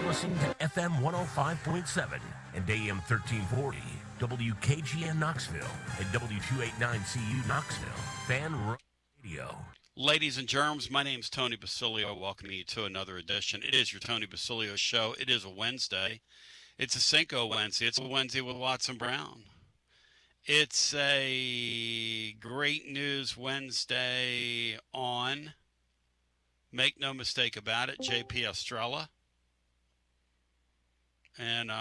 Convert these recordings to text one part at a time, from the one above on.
listening to FM 105.7 and AM 1340, WKGN Knoxville, and W289CU Knoxville, Fanrun Radio. Ladies and germs, my name's Tony Basilio, welcoming you to another edition. It is your Tony Basilio show. It is a Wednesday. It's a Cinco Wednesday. It's a Wednesday with Watson Brown. It's a great news Wednesday on, make no mistake about it, JP Estrella. And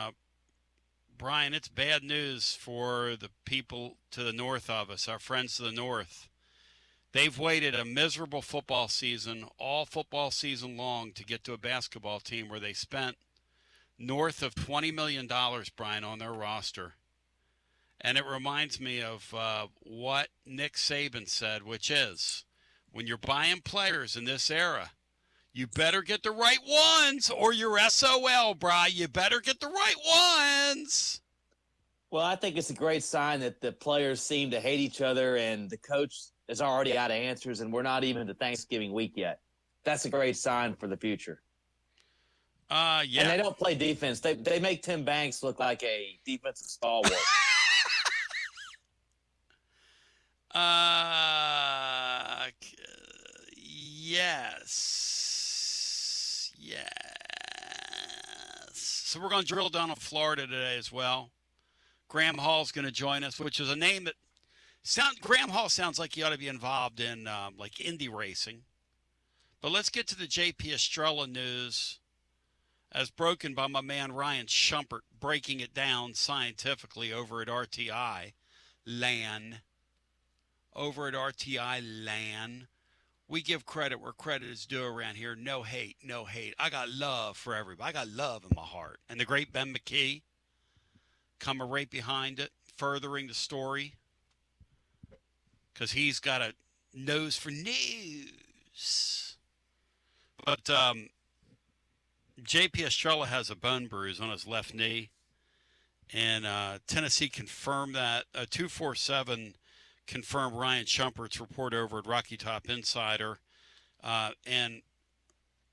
Brian, it's bad news for the people to the north of us, our friends to the north. They've waited a miserable football season, all football season long, to get to a basketball team where they spent north of $20 million, Brian, on their roster. And it reminds me of what Nick Saban said, which is, when you're buying players in this era, you better get the right ones or you're SOL, Brian. You better get the right ones. Well, I think it's a great sign that the players seem to hate each other and the coach is already out of answers and we're not even to Thanksgiving week yet. That's a great sign for the future. Yeah. And they don't play defense. They make Tim Banks look like a defensive stalwart. Yes. So we're going to drill down on Florida today as well. Graham Hall's going to join us, which is a name that Graham Hall sounds like he ought to be involved in like Indy racing. But let's get to the JP Estrella news as broken by my man Ryan Shumpert, breaking it down scientifically over at RTI LAN. Over at RTI LAN. We give credit where credit is due around here. No hate, no hate. I got love for everybody. I got love in my heart. And the great Ben McKee coming right behind it, furthering the story. Because he's got a nose for news. But JP Estrella has a bone bruise on his left knee. And Tennessee confirmed that. 247 confirmed Ryan Shumpert's report over at Rocky Top Insider. And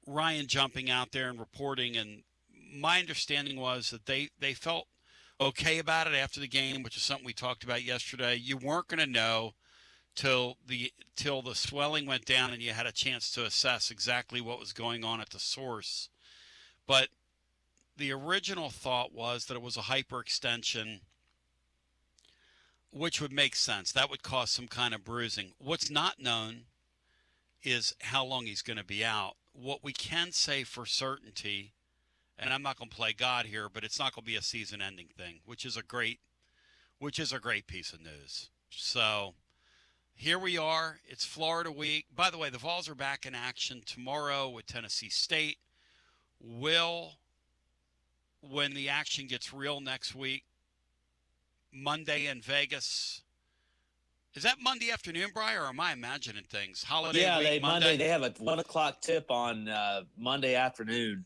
Ryan jumping out there and reporting. And my understanding was that they felt okay about it after the game, which is something we talked about yesterday. You weren't going to know till the swelling went down and you had a chance to assess exactly what was going on at the source. But the original thought was that it was a hyperextension, which would make sense. That would cause some kind of bruising. What's not known is how long he's going to be out. What we can say for certainty, and I'm not going to play God here, but it's not going to be a season-ending thing, which is a great piece of news. So here we are. It's Florida week. By the way, the Vols are back in action tomorrow with Tennessee State. When the action gets real next week, Monday in Vegas. Is that Monday afternoon, Brian, or am I imagining things? Holiday week, Monday. They have a 1 o'clock tip on Monday afternoon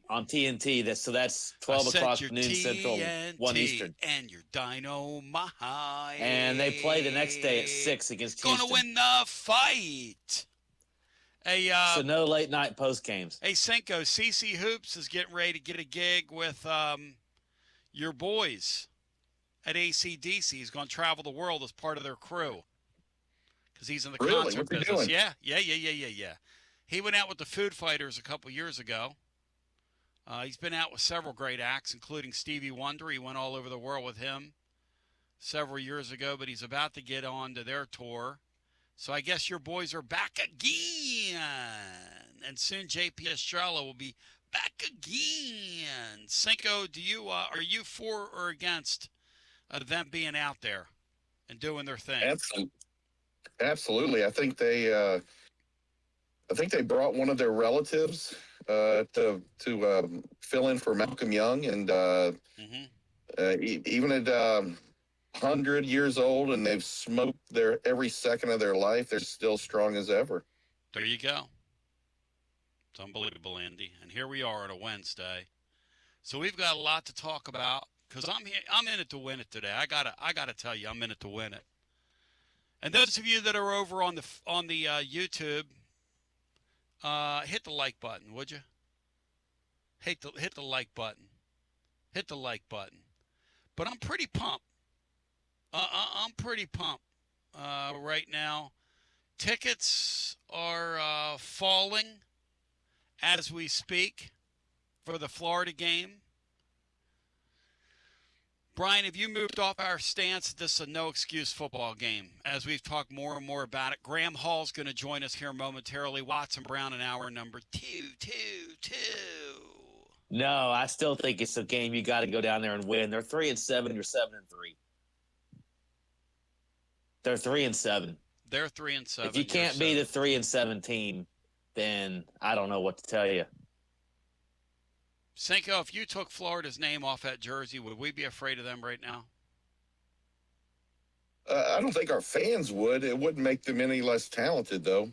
on TNT. That's 12 o'clock noon TNT Central, 1 Eastern. And your dynamite. And they play the next day at 6 against Houston. Gonna win the fight. So no late night post games. Hey, Cinco, CC Hoops is getting ready to get a gig with your boys at ACDC. He's going to travel the world as part of their crew because he's in the concert business. Yeah. He went out with the Food Fighters a couple years ago. He's been out with several great acts, including Stevie Wonder. He went all over the world with him several years ago, but he's about to get on to their tour. So I guess your boys are back again. And soon JP Estrella will be back again. Cinco, are you for or against them being out there and doing their thing? Absolutely. I think they brought one of their relatives to fill in for Malcolm Young, and even at 100 years old, and they've smoked every second of their life, they're still strong as ever. There you go. It's unbelievable, Andy. And here we are on a Wednesday. So we've got a lot to talk about because I'm in it to win it today. I gotta tell you, I'm in it to win it. And those of you that are over on the YouTube, hit the like button, would you? hit the like button. Hit the like button. But I'm pretty pumped. I'm pretty pumped right now. Tickets are falling as we speak for the Florida game. Brian, have you moved off our stance that this is a no-excuse football game? As we've talked more and more about it, Graham Hall's going to join us here momentarily. Watson Brown in hour number two. No, I still think it's a game you got to go down there and win. They're 3-7. You're 7-3. They're 3-7. They're 3-7. If you can't beat a 3-7 team, then I don't know what to tell you. Cinco, if you took Florida's name off that jersey, would we be afraid of them right now? I don't think our fans would. It wouldn't make them any less talented, though.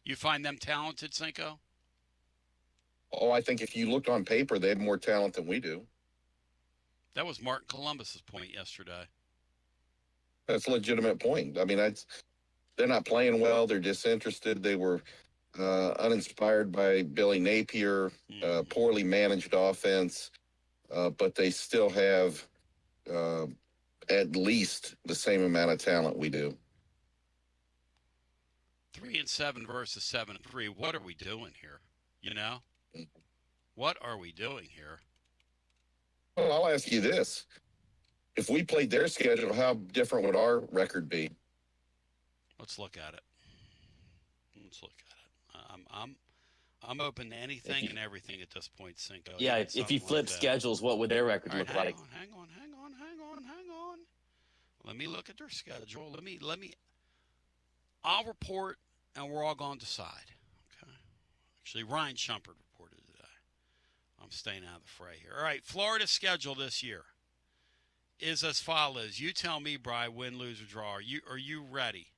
You find them talented, Cinco? Oh, I think if you looked on paper, they have more talent than we do. That was Martin Columbus's point yesterday. That's a legitimate point. I mean, they're not playing well. They're disinterested. They were uninspired by Billy Napier, poorly managed offense, but they still have at least the same amount of talent we do. 3-7 versus 7-3. What are we doing here? You know? What are we doing here? Well, I'll ask you this. If we played their schedule, how different would our record be? Let's look at it. I'm open to anything and everything at this point, Cinco. Yeah, if you flip schedules, what would their record look like? Hang on. Let me look at their schedule. I'll report, and we're all going to decide. Okay. Actually, Ryan Shumpert reported today. I'm staying out of the fray here. All right, Florida's schedule this year is as follows. You tell me, Bri, win, lose, or draw. Are you ready?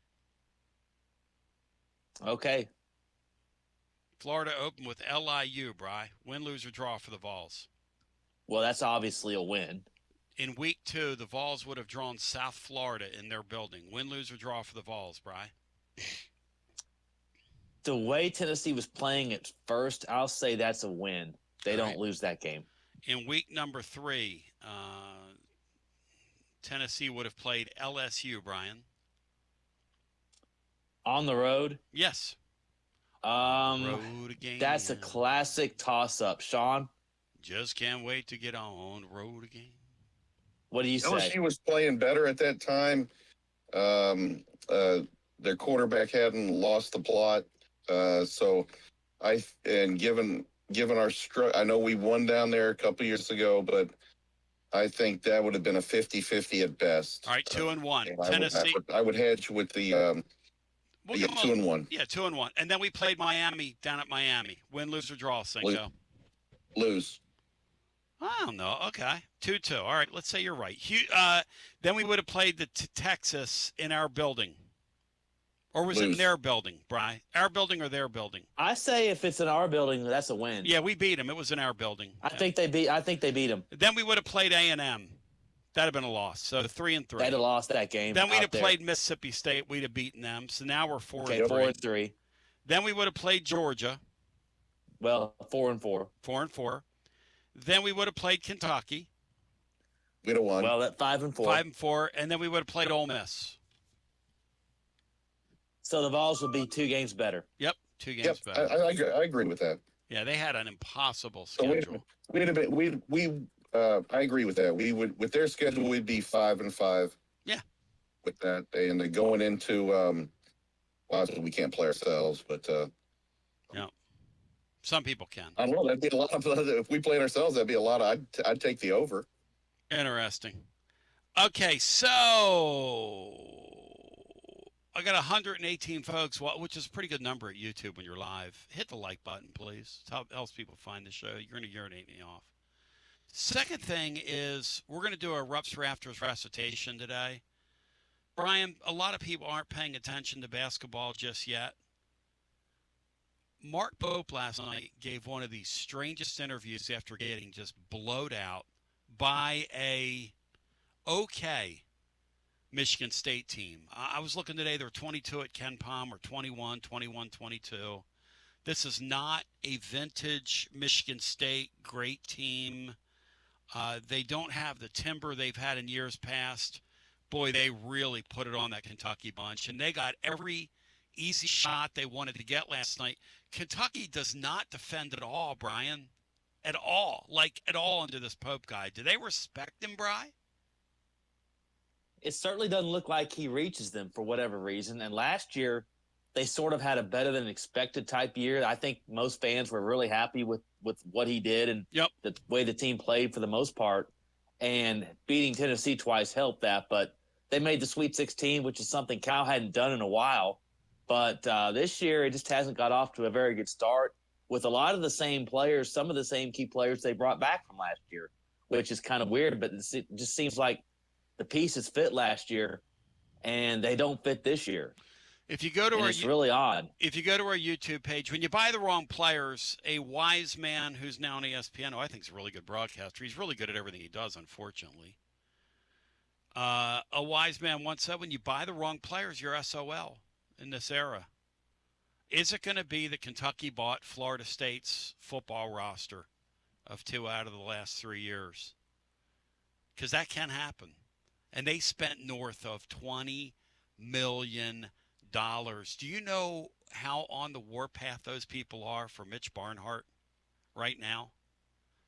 Okay. Florida open with LIU, Bri. Win, lose, or draw for the Vols. Well, that's obviously a win. In week 2, the Vols would have drawn South Florida in their building. Win, lose, or draw for the Vols, Bri. The way Tennessee was playing at first, I'll say that's a win. They don't lose that game. In week number 3, Tennessee would have played LSU, Brian. On the road? Yes. Road again. That's a classic toss-up. Sean? Just can't wait to get on the road again. What do you say? LSU was playing better at that time. Their quarterback hadn't lost the plot. Given our I know we won down there a couple years ago, but I think that would have been a 50-50 at best. All right, 2-1. Tennessee. I would hedge with the 2-1. Yeah, 2-1. And then we played Miami down at Miami. Win, lose, or draw, Cinco? Lose. I don't know. Okay. 2-2. All right, let's say you're right. Then we would have played the Texas in our building. Or was it in their building, Bri? Our building or their building? I say if it's in our building, that's a win. Yeah, we beat them. It was in our building. I think they beat them. Then we would have played A&M. That'd have been a loss. So 3-3. They'd have lost that game. Then we'd have played Mississippi State. We'd have beaten them. So now we're 4-3. 4-3. Then we would have played Georgia. Well, 4-4. 4-4. Then we would have played Kentucky. We'd have won. Well, at 5-4. 5-4. And then we would have played Ole Miss. So the Vols would be 2 games better. Yep, 2 games better. I agree with that. Yeah, they had an impossible schedule. I agree with that. We would, with their schedule, we'd be 5-5. Yeah. With that, and going into, we can't play ourselves, but yeah, some people can. I don't know. That'd be a lot of. If we played ourselves, that'd be a lot. I'd take the over. Interesting. Okay, so I got 118 folks, which is a pretty good number at YouTube when you're live. Hit the like button, please. It helps people find the show. You're going to urinate me off. Second thing is we're going to do a Rups Rafters recitation today. Brian, a lot of people aren't paying attention to basketball just yet. Mark Pope last night gave one of the strangest interviews after getting just blowed out by a Michigan State team. I was looking today, they were 22 at Ken Palm, or 21, 22. This is not a vintage Michigan State great team. They don't have the timber they've had in years past. Boy, they really put it on that Kentucky bunch, and they got every easy shot they wanted to get last night. Kentucky does not defend at all, Brian. At all. Like, at all under this Pope guy. Do they respect him, Bri? It certainly doesn't look like he reaches them for whatever reason. And last year, they sort of had a better than expected type year. I think most fans were really happy with what he did and the way the team played for the most part. And beating Tennessee twice helped that. But they made the Sweet 16, which is something Cal hadn't done in a while. But this year, it just hasn't got off to a very good start with a lot of the same players, some of the same key players they brought back from last year, which is kind of weird. But it just seems like the pieces fit last year, and they don't fit this year. If you go to it's really odd. If you go to our YouTube page, when you buy the wrong players, a wise man who's now on ESPN, I think he's a really good broadcaster. He's really good at everything he does, unfortunately. A wise man once said, when you buy the wrong players, you're SOL in this era. Is it going to be that Kentucky bought Florida State's football roster of 2 out of the last 3 years? Because that can happen. And they spent north of $20 million. Do you know how on the warpath those people are for Mitch Barnhart right now?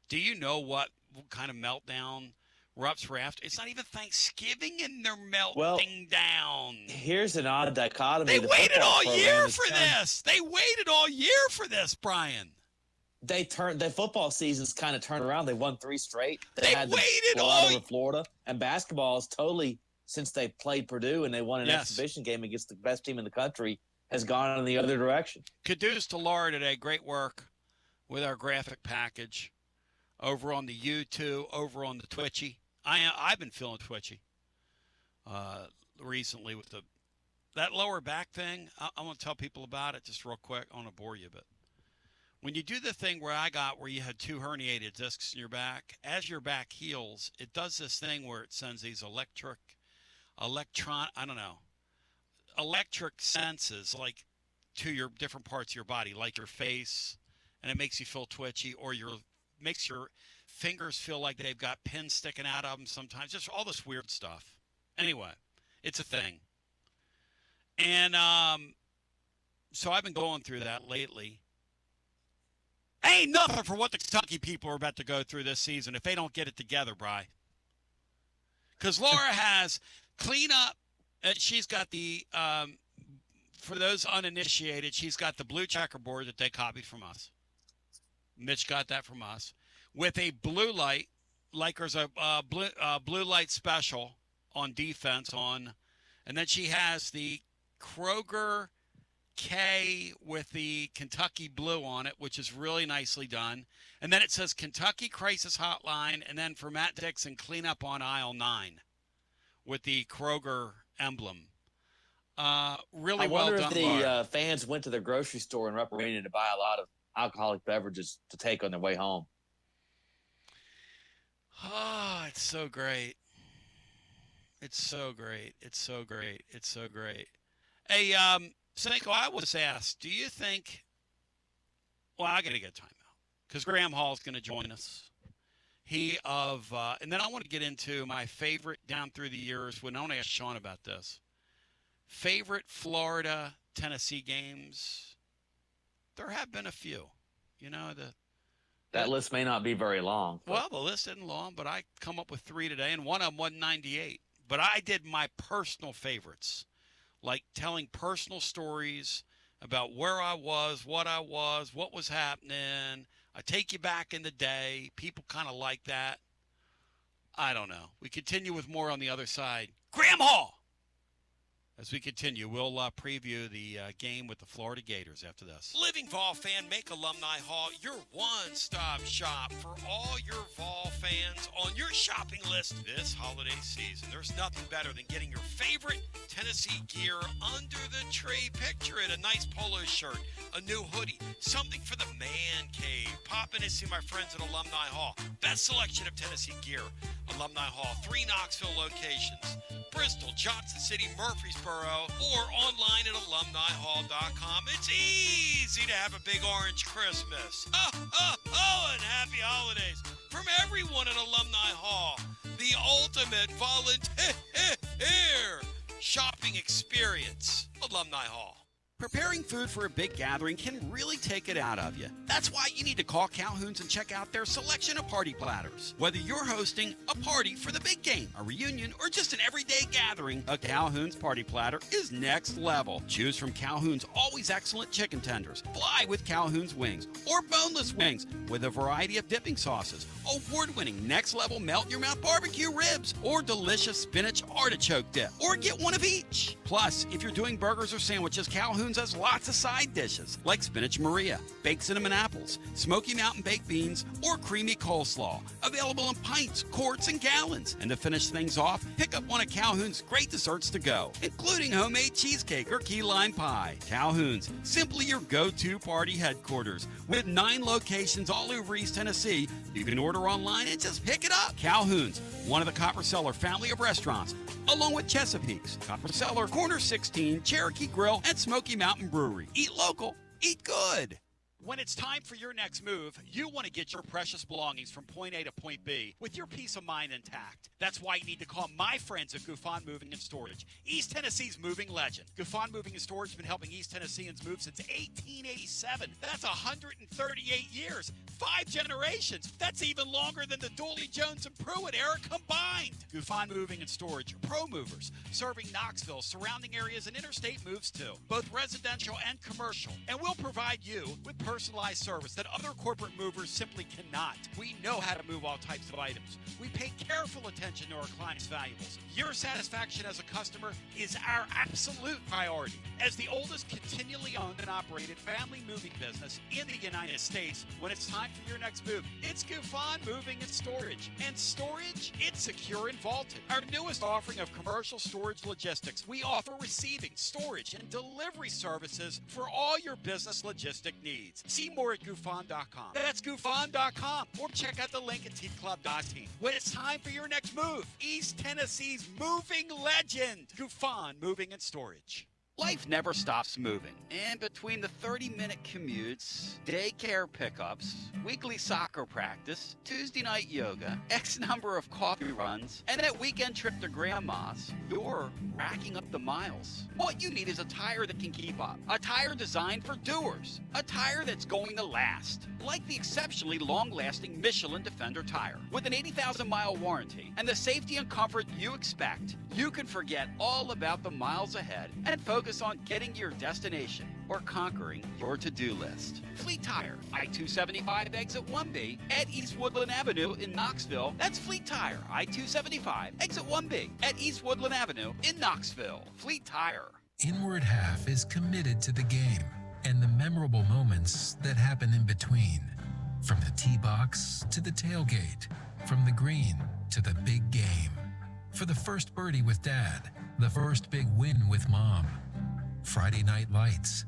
Do you know what kind of meltdown Rupp's raft? It's not even Thanksgiving and they're melting down. Here's an odd dichotomy. They waited all year for this. They waited all year for this, Brian. Their football season's kind of turned around. They won 3 straight. They had waited all over Florida, and basketball is totally, since they played Purdue and they won an exhibition game against the best team in the country, has gone in the other direction. Kudos to Laura today. Great work with our graphic package over on the YouTube, over on the Twitchy. I've been feeling twitchy recently with that lower back thing. I want to tell people about it just real quick. I want to bore you a bit. When you do the thing where you had 2 herniated discs in your back, as your back heals, it does this thing where it sends these electric senses like to your different parts of your body, like your face, and it makes you feel twitchy, or makes your fingers feel like they've got pins sticking out of them sometimes, just all this weird stuff. Anyway, it's a thing. And so I've been going through that lately. Ain't nothing for what the Kentucky people are about to go through this season if they don't get it together, Bri. Because Laura has cleanup. She's got the, for those uninitiated, she's got the blue checkerboard that they copied from us. Mitch got that from us. With a blue light, like there's a blue light special on defense on. And then she has the Kroger K with the Kentucky blue on it, which is really nicely done. And then it says Kentucky Crisis Hotline, and then for Matt Dixon, clean up on aisle 9 with the Kroger emblem. Really well done. I wonder if the fans went to their grocery store in Rupp Arena to buy a lot of alcoholic beverages to take on their way home. Oh, it's so great. It's so great. It's so great. It's so great. Hey, Senko, I was asked, do you think – well, I got to get timeout because Graham Hall's going to join us. And then I want to get into my favorite down through the years. I want to ask Sean about this. Favorite Florida-Tennessee games? There have been a few. You know, that list may not be very long. Well, the list isn't long, but I come up with 3 today, and one of them won 98. But I did my personal favorites. Like telling personal stories about where I was, what was happening. I take you back in the day. People kind of like that. I don't know. We continue with more on the other side. Graham Hall! As we continue, we'll preview the game with the Florida Gators after this. Living Vol fan, make Alumni Hall your one-stop shop for all your Vol fans on your shopping list this holiday season. There's nothing better than getting your favorite Tennessee gear under the tree. Picture it, a nice polo shirt, a new hoodie, something for the man cave. Pop in and see my friends at Alumni Hall. Best selection of Tennessee gear. Alumni Hall, 3 Knoxville locations. Bristol, Johnson City, Murfreesboro, Greensboro, or online at alumnihall.com. It's easy to have a big orange Christmas. And happy holidays from everyone at Alumni Hall, the ultimate volunteer shopping experience. Alumni Hall. Preparing food for a big gathering can really take it out of you. That's why you need to call Calhoun's and check out their selection of party platters. Whether you're hosting a party for the big game, a reunion, or just an everyday gathering, a Calhoun's party platter is next level. Choose from Calhoun's always excellent chicken tenders, fly with Calhoun's wings, or boneless wings with a variety of dipping sauces, award-winning next-level melt-in-your-mouth barbecue ribs, or delicious spinach artichoke dip, or get one of each. Plus, if you're doing burgers or sandwiches, Calhoun's has lots of side dishes like spinach Maria, baked cinnamon apples, Smoky Mountain baked beans, or creamy coleslaw. Available in pints, quarts, and gallons. And to finish things off, pick up one of Calhoun's great desserts to go, including homemade cheesecake or key lime pie. Calhoun's, simply your go-to party headquarters. With 9 locations all over East Tennessee, you can order online and just pick it up. Calhoun's, one of the Copper Cellar family of restaurants, along with Chesapeake's, Copper Cellar, Corner 16, Cherokee Grill, and Smoky Mountain Brewery. Eat local, eat good. When it's time for your next move, you want to get your precious belongings from point A to point B with your peace of mind intact. That's why you need to call my friends at Gouffon Moving and Storage, East Tennessee's moving legend. Gouffon Moving and Storage has been helping East Tennesseans move since 1887. That's 138 years, 5 generations. That's even longer than the Dooley, Jones, and Pruitt era combined. Gouffon Moving and Storage, pro movers, serving Knoxville, surrounding areas, and interstate moves too, both residential and commercial. And we'll provide you with personalized service that other corporate movers simply cannot. We know how to move all types of items. We pay careful attention to our clients' valuables. Your satisfaction as a customer is our absolute priority. As the oldest continually owned and operated family moving business in the United States, when it's time for your next move, it's Gouffon Moving and Storage. And storage, it's secure and vaulted. Our newest offering of commercial storage logistics, we offer receiving, storage, and delivery services for all your business logistic needs. See more at Gouffon.com. That's Gouffon.com. Or check out the link at teamclub.team. When it's time for your next move, East Tennessee's moving legend, Gouffon Moving and Storage. Life never stops moving, and between the 30-minute commutes, daycare pickups, weekly soccer practice, Tuesday night yoga, X number of coffee runs, and that weekend trip to Grandma's, you're racking up the miles. What you need is a tire that can keep up, a tire designed for doers, a tire that's going to last, like the exceptionally long-lasting Michelin Defender tire. With an 80,000-mile warranty and the safety and comfort you expect, you can forget all about the miles ahead and focus on getting to your destination or conquering your to-do list. Fleet Tire, I-275 exit 1B at East Woodland Avenue in Knoxville. That's Fleet Tire, I-275 exit 1B at East Woodland Avenue in Knoxville. Fleet Tire. Inward Half is committed to the game and the memorable moments that happen in between. From the tee box to the tailgate, from the green to the big game. For the first birdie with Dad, the first big win with Mom. Friday night lights,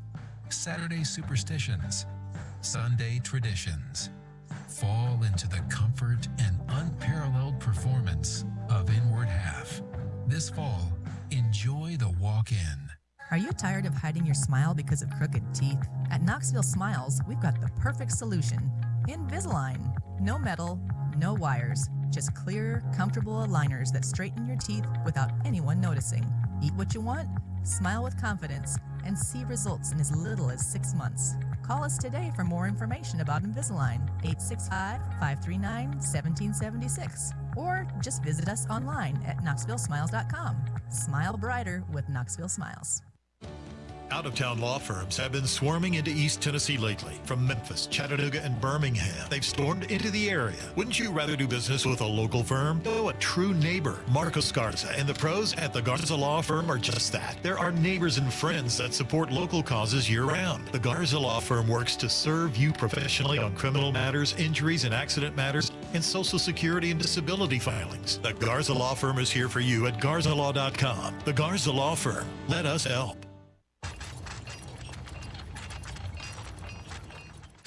Saturday superstitions, Sunday traditions. Fall into the comfort and unparalleled performance of Inward Half. This fall, enjoy the walk-in. Are you tired of hiding your smile because of crooked teeth? At Knoxville Smiles, we've got the perfect solution. Invisalign. No metal, no wires, just clear, comfortable aligners that straighten your teeth without anyone noticing. Eat what you want, smile with confidence, and see results in as little as 6 months. Call us today for more information about Invisalign, 865-539-1776. Or just visit us online at knoxvillesmiles.com. Smile brighter with Knoxville Smiles. Out-of-town law firms have been swarming into East Tennessee lately. From Memphis, Chattanooga, and Birmingham, they've stormed into the area. Wouldn't you rather do business with a local firm? No, a true neighbor. Marcos Garza and the pros at the Garza Law Firm are just that. There are neighbors and friends that support local causes year-round. The Garza Law Firm works to serve you professionally on criminal matters, injuries and accident matters, and Social Security and disability filings. The Garza Law Firm is here for you at garzalaw.com. The Garza Law Firm. Let us help.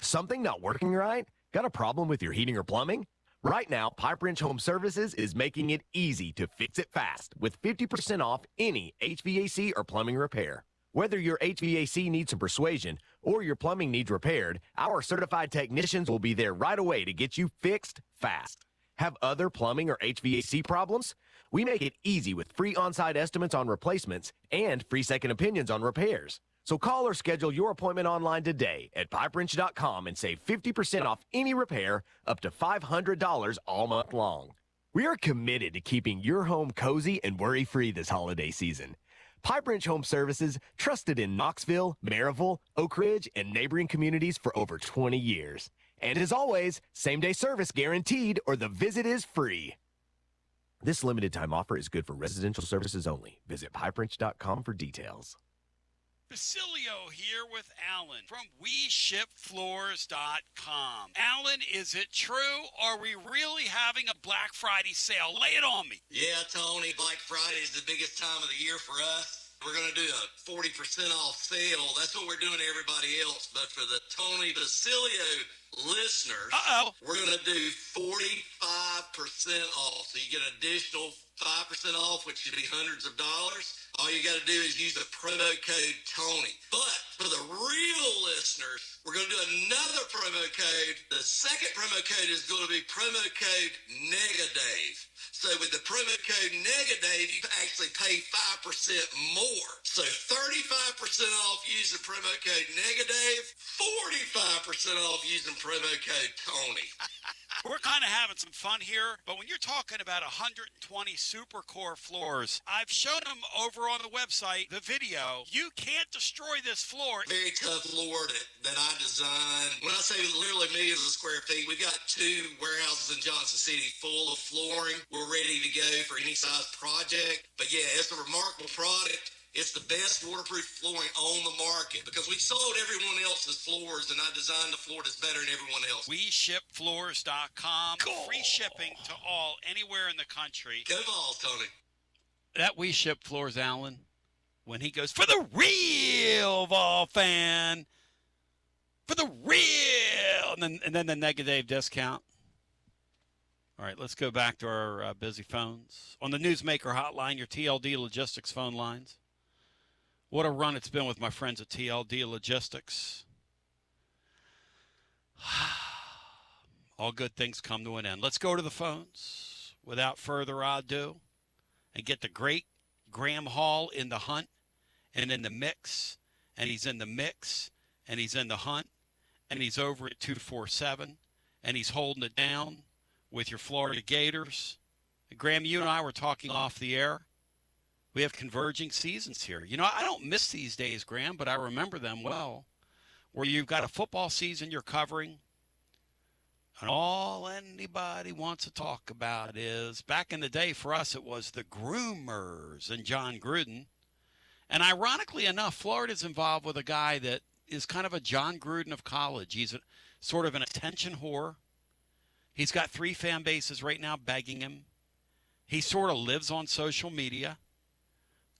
Something not working right? Got a problem with your heating or plumbing? Right now, Pipe Wrench Home Services is making it easy to fix it fast with 50% off any HVAC or plumbing repair. Whether your HVAC needs some persuasion or your plumbing needs repaired, our certified technicians will be there right away to get you fixed fast. Have other plumbing or HVAC problems? We make it easy with free on-site estimates on replacements and free second opinions on repairs. So call or schedule your appointment online today at pipewrench.com and save 50% off any repair up to $500 all month long. We are committed to keeping your home cozy and worry-free this holiday season. Pipe Wrench Home Services, trusted in Knoxville, Maryville, Oak Ridge, and neighboring communities for over 20 years. And as always, same-day service guaranteed or the visit is free. This limited time offer is good for residential services only. Visit pipewrench.com for details. Basilio here with Alan from WeShipFloors.com. Alan, is it true? Are we really having a Black Friday sale? Lay it on me. Yeah, Tony, Black Friday is the biggest time of the year for us. We're going to do a 40% off sale. That's what we're doing to everybody else. But for the Tony Basilio listeners, we're going to do 45% off. So you get an additional 5% off, which should be hundreds of dollars. All you got to do is use the promo code Tony. But for the real listeners, we're going to do another promo code. The second promo code is going to be promo code Negadave. So with the promo code Negadave, you actually pay 5% more. So 35% off using promo code Negadave, 45% off using promo code Tony. We're kind of having some fun here, but when you're talking about 120 Supercore floors, I've shown them over on the website, the video. You can't destroy this floor. Very tough floor that I designed. When I say literally millions of square feet, we've got 2 warehouses in Johnson City full of flooring. We're ready to go for any size project. But yeah, it's a remarkable product. It's the best waterproof flooring on the market because we sold everyone else's floors, and I designed the floor that's better than everyone else. WeShipFloors.com. Cool. Free shipping to all, anywhere in the country. Go Vols, Tony. That We Ship Floors, Alan, when he goes, for the real Vol fan, for the real, and then the negative discount. All right, let's go back to our busy phones. On the Newsmaker hotline, your TLD Logistics phone lines. What a run it's been with my friends at TLD Logistics. All good things come to an end. Let's go to the phones without further ado and get the great Graham Hall in the hunt and in the mix. And he's in the mix and he's in the hunt and he's over at 247 and he's holding it down with your Florida Gators. Graham, you and I were talking off the air. We have converging seasons here. You know, I don't miss these days, Graham, but I remember them well, where you've got a football season you're covering, and all anybody wants to talk about is, back in the day for us, it was the groomers and John Gruden. And ironically enough, Florida's involved with a guy that is kind of a John Gruden of college. He's sort of an attention whore. He's got 3 fan bases right now begging him. He sort of lives on social media.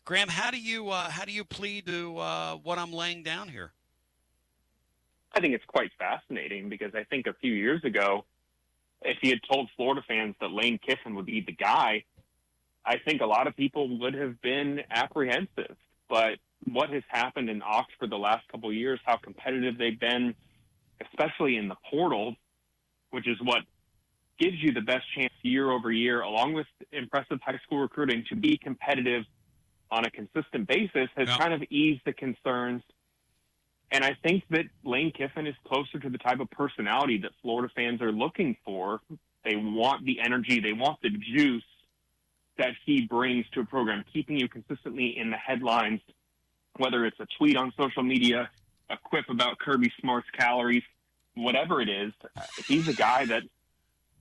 Graham, how do you plead to what I'm laying down here? I think it's quite fascinating because I think a few years ago, if he had told Florida fans that Lane Kiffin would be the guy, I think a lot of people would have been apprehensive. But what has happened in Oxford the last couple of years, how competitive they've been, especially in the portal, which is what gives you the best chance year over year, along with impressive high school recruiting, to be competitive on a consistent basis, has kind of eased the concerns. And I think that Lane Kiffin is closer to the type of personality that Florida fans are looking for. They want the energy, they want the juice that he brings to a program, keeping you consistently in the headlines, whether it's a tweet on social media, a quip about Kirby Smart's calories, whatever it is. He's a guy that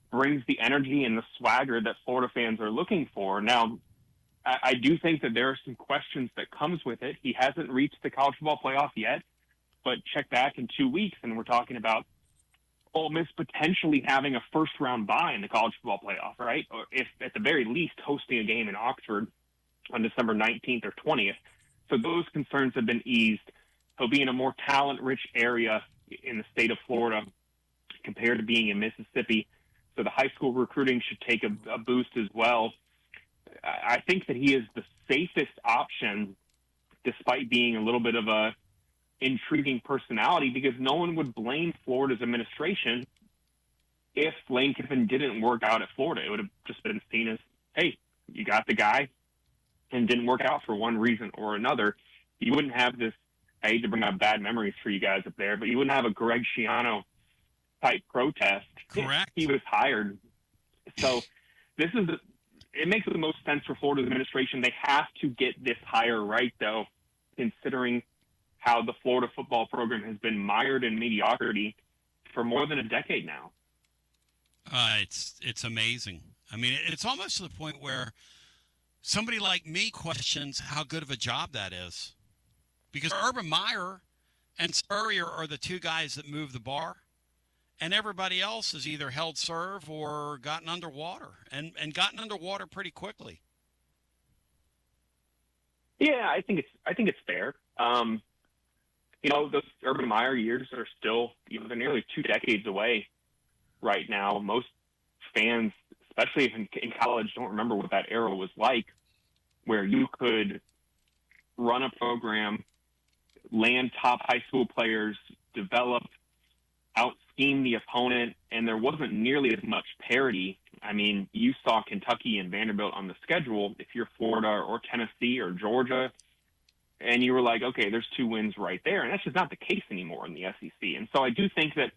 brings the energy and the swagger that Florida fans are looking for. Now, I do think that there are some questions that comes with it. He hasn't reached the college football playoff yet, but check back in 2 weeks and we're talking about Ole Miss potentially having a first-round bye in the college football playoff, right? Or if at the very least hosting a game in Oxford on December 19th or 20th. So those concerns have been eased. He'll be in a more talent-rich area in the state of Florida compared to being in Mississippi. So the high school recruiting should take a boost as well. I think that he is the safest option, despite being a little bit of a intriguing personality, because no one would blame Florida's administration if Lane Kiffin didn't work out at Florida. It would have just been seen as, hey, you got the guy and didn't work out for one reason or another. You wouldn't have this, I hate to bring up bad memories for you guys up there, but you wouldn't have a Greg Schiano type protest. Correct. He was hired. So it makes the most sense for Florida's administration. They have to get this hire right, though, considering how the Florida football program has been mired in mediocrity for more than a decade now. It's amazing. I mean, it's almost to the point where somebody like me questions how good of a job that is. Because Urban Meyer and Spurrier are the two guys that move the bar, and everybody else has either held serve or gotten underwater, and gotten underwater pretty quickly. Yeah, I think it's fair. Those Urban Meyer years are still, they're nearly 2 decades away right now. Most fans, especially in college, don't remember what that era was like, where you could run a program, land top high school players, develop, out-scheme the opponent, and there wasn't nearly as much parity. I mean, you saw Kentucky and Vanderbilt on the schedule. If you're Florida or Tennessee or Georgia, and you were like, okay, there's 2 wins right there. And that's just not the case anymore in the SEC. And so I do think that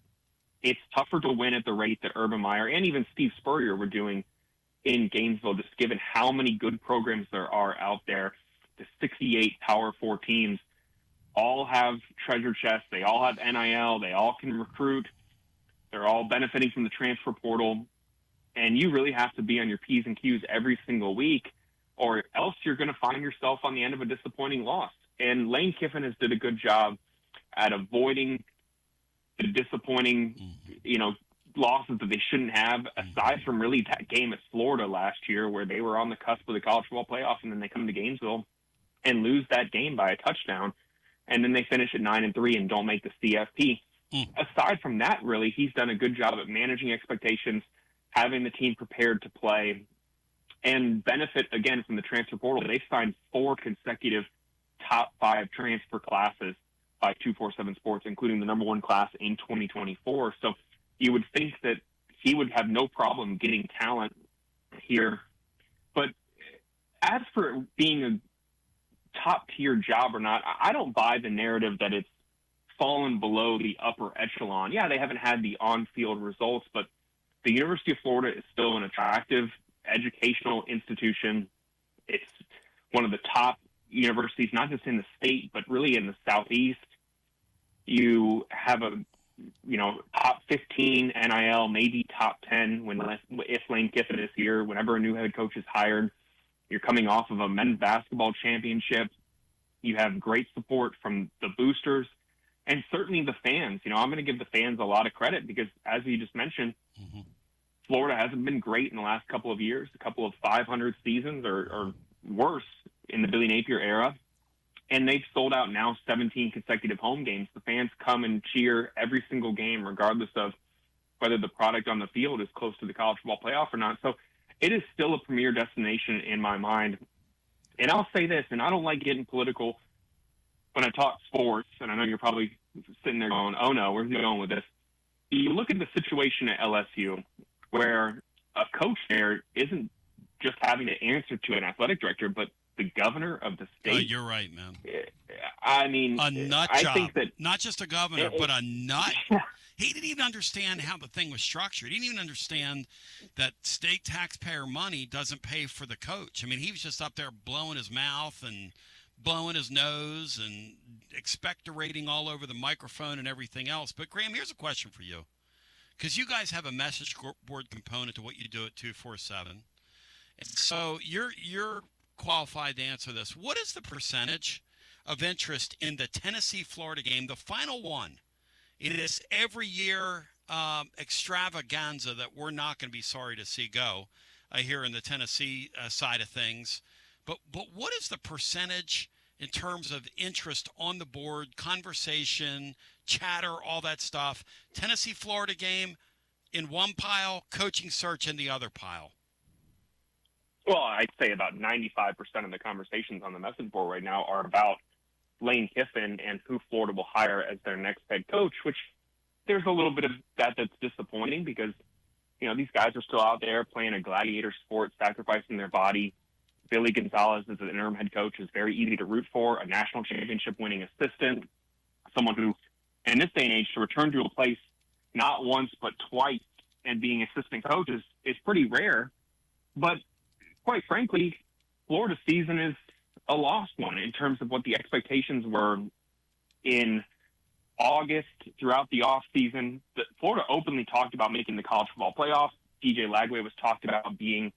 it's tougher to win at the rate that Urban Meyer and even Steve Spurrier were doing in Gainesville, just given how many good programs there are out there. The 68 Power 4 teams all have treasure chests. They all have NIL. They all can recruit. They're all benefiting from the transfer portal. And you really have to be on your P's and Q's every single week, or else you're going to find yourself on the end of a disappointing loss. And Lane Kiffin has did a good job at avoiding the disappointing, losses that they shouldn't have, aside from really that game at Florida last year where they were on the cusp of the college football playoff, and then they come to Gainesville and lose that game by a touchdown, and then they finish at 9-3 and don't make the CFP. Aside from that, really, he's done a good job at managing expectations, having the team prepared to play, and benefit, again, from the transfer portal. They've signed 4 consecutive top 5 transfer classes by 247 Sports, including the number 1 class in 2024. So you would think that he would have no problem getting talent here. But as for it being a top-tier job or not, I don't buy the narrative that it's fallen below the upper echelon. Yeah, they haven't had the on-field results, but the University of Florida is still an attractive educational institution. It's one of the top universities, not just in the state, but really in the Southeast. You have a, top 15 NIL, maybe top 10 if Lane Kiffin is here, whenever a new head coach is hired. You're coming off of a men's basketball championship. You have great support from the boosters and certainly the fans. I'm going to give the fans a lot of credit because, as you just mentioned, Florida hasn't been great in the last couple of years, a couple of 500 seasons or worse in the Billy Napier era. And they've sold out now 17 consecutive home games. The fans come and cheer every single game, regardless of whether the product on the field is close to the college football playoff or not. So it is still a premier destination in my mind. And I'll say this, and I don't like getting political when I talk sports, and I know you're probably sitting there going, oh no, where's he going with this? You look at the situation at LSU, where a coach there isn't just having to answer to an athletic director, but the governor of the state. Oh, you're right, man. I mean, a nut I job. think that not just a governor, but a nut. He didn't even understand how the thing was structured. He didn't even understand that state taxpayer money doesn't pay for the coach. I mean, he was just up there blowing his mouth and blowing his nose and expectorating all over the microphone and everything else. But, Graham, here's a question for you. Because you guys have a message board component to what you do at 247. And so you're qualified to answer this. What is the percentage of interest in the Tennessee-Florida game, the final one? It is every year extravaganza that we're not going to be sorry to see go here in the Tennessee side of things. But what is the percentage in terms of interest on the board, conversation, chatter, all that stuff? Tennessee-Florida game, in one pile, coaching search in the other pile? Well, I'd say about 95% of the conversations on the message board right now are about Lane Kiffin and who Florida will hire as their next head coach, which there's a little bit of that that's disappointing because, you know, these guys are still out there playing a gladiator sport, sacrificing their body. Billy Gonzalez as an interim head coach is very easy to root for, a national championship winning assistant, someone who, in this day and age, to return to a place not once but twice and being assistant coach is pretty rare. But quite frankly, Florida's season is a lost one in terms of what the expectations were in August throughout the offseason. Florida openly talked about making the college football playoffs. DJ Lagway was talked about being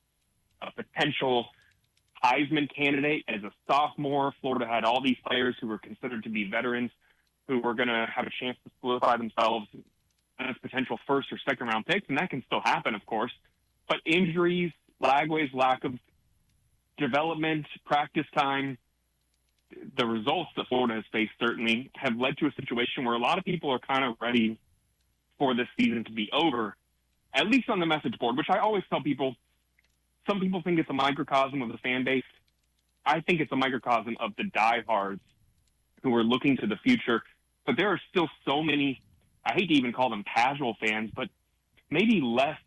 a potential Heisman candidate as a sophomore. Florida had all these players who were considered to be veterans who were going to have a chance to solidify themselves as potential first or second round picks, and that can still happen, of course. But injuries, Lagway's lack of development, practice time, the results that Florida has faced certainly have led to a situation where a lot of people are kind of ready for this season to be over, at least on the message board, which I always tell people, some people think it's a microcosm of the fan base. I think it's a microcosm of the diehards who are looking to the future. But there are still so many, I hate to even call them casual fans, but maybe less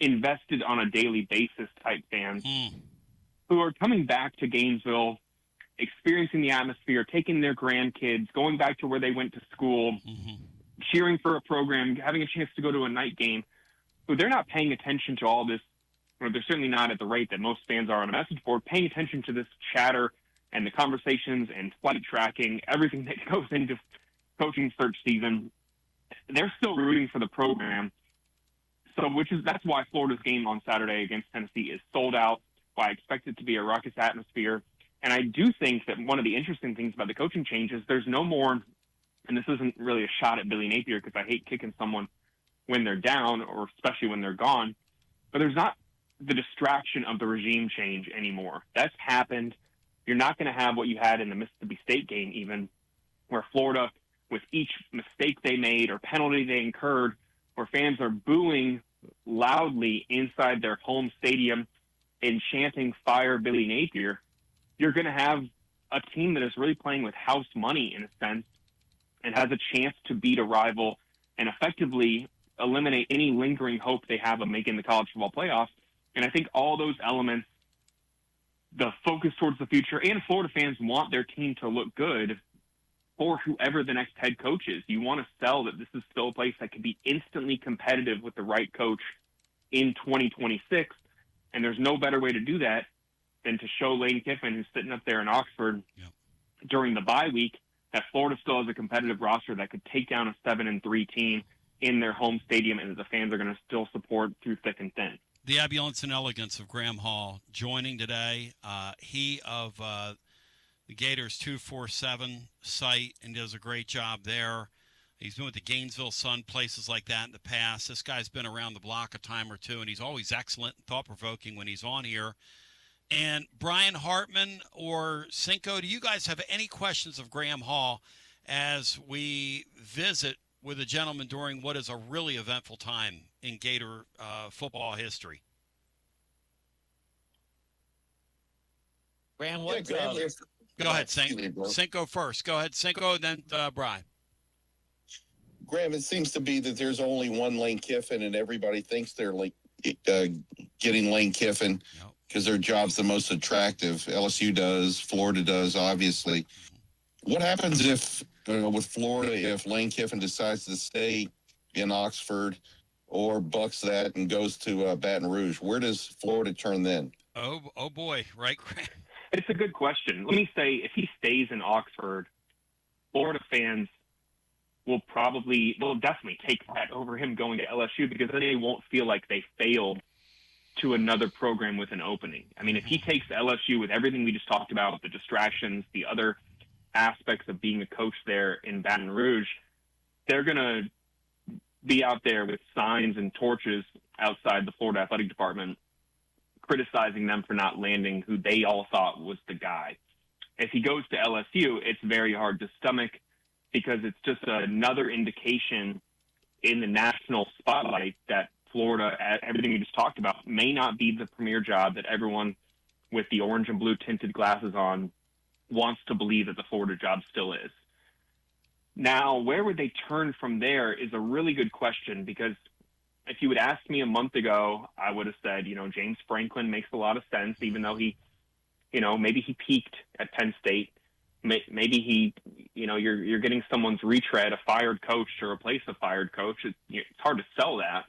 invested on a daily basis type fans who are coming back to Gainesville, experiencing the atmosphere, taking their grandkids, going back to where they went to school, cheering for a program, having a chance to go to a night game. So they're not paying attention to all this, or they're certainly not at the rate that most fans are on a message board, paying attention to this chatter and the conversations and flight tracking, everything that goes into coaching search season. They're still rooting for the program. So that's why Florida's game on Saturday against Tennessee is sold out, why I expect it to be a ruckus atmosphere. And I do think that one of the interesting things about the coaching change is there's no more, and this isn't really a shot at Billy Napier because I hate kicking someone when they're down or especially when they're gone, but there's not the distraction of the regime change anymore. That's happened. You're not going to have what you had in the Mississippi State game even, where Florida, with each mistake they made or penalty they incurred, where fans are booing loudly inside their home stadium and chanting "Fire Billy Napier." You're going to have a team that is really playing with house money in a sense and has a chance to beat a rival and effectively eliminate any lingering hope they have of making the college football playoffs. And I think all those elements, the focus towards the future, and Florida fans want their team to look good for whoever the next head coach is. You want to sell that this is still a place that can be instantly competitive with the right coach in 2026. And there's no better way to do that than to show Lane Kiffin, who's sitting up there in Oxford during the bye week, that Florida still has a competitive roster that could take down a 7-3 team in their home stadium, and that the fans are going to still support through thick and thin. The ambulance and elegance of Graham Hall joining today. He of the Gators 247 site and does a great job there. He's been with the Gainesville Sun, places like that in the past. This guy's been around the block a time or two, and he's always excellent and thought-provoking when he's on here. And Brian Hartman or Cinco, do you guys have any questions of Graham Hall as we visit with a gentleman during what is a really eventful time in Gator football history? Graham, what? Go ahead, Cinco first. Go ahead, Cinco, and then Brian. Graham, it seems to be that there's only one Lane Kiffin, and everybody thinks they're getting Lane Kiffin because their job's the most attractive. LSU does, Florida does, obviously. What happens if, with Florida, if Lane Kiffin decides to stay in Oxford or bucks that and goes to Baton Rouge? Where does Florida turn then? Oh boy, right? It's a good question. Let me say, if he stays in Oxford, Florida fans will definitely take that over him going to LSU, because then they won't feel like they failed to another program with an opening. I mean, if he takes LSU with everything we just talked about, the distractions, the other aspects of being a coach there in Baton Rouge, they're going to be out there with signs and torches outside the Florida Athletic Department criticizing them for not landing who they all thought was the guy. If he goes to LSU, it's very hard to stomach, because it's just another indication in the national spotlight that Florida, everything we just talked about, may not be the premier job that everyone with the orange and blue tinted glasses on wants to believe that the Florida job still is. Now, where would they turn from there is a really good question, because if you would ask me a month ago, I would have said, James Franklin makes a lot of sense, even though he, maybe he peaked at Penn State. Maybe he, you're getting someone's retread, a fired coach to replace a fired coach. It's hard to sell that.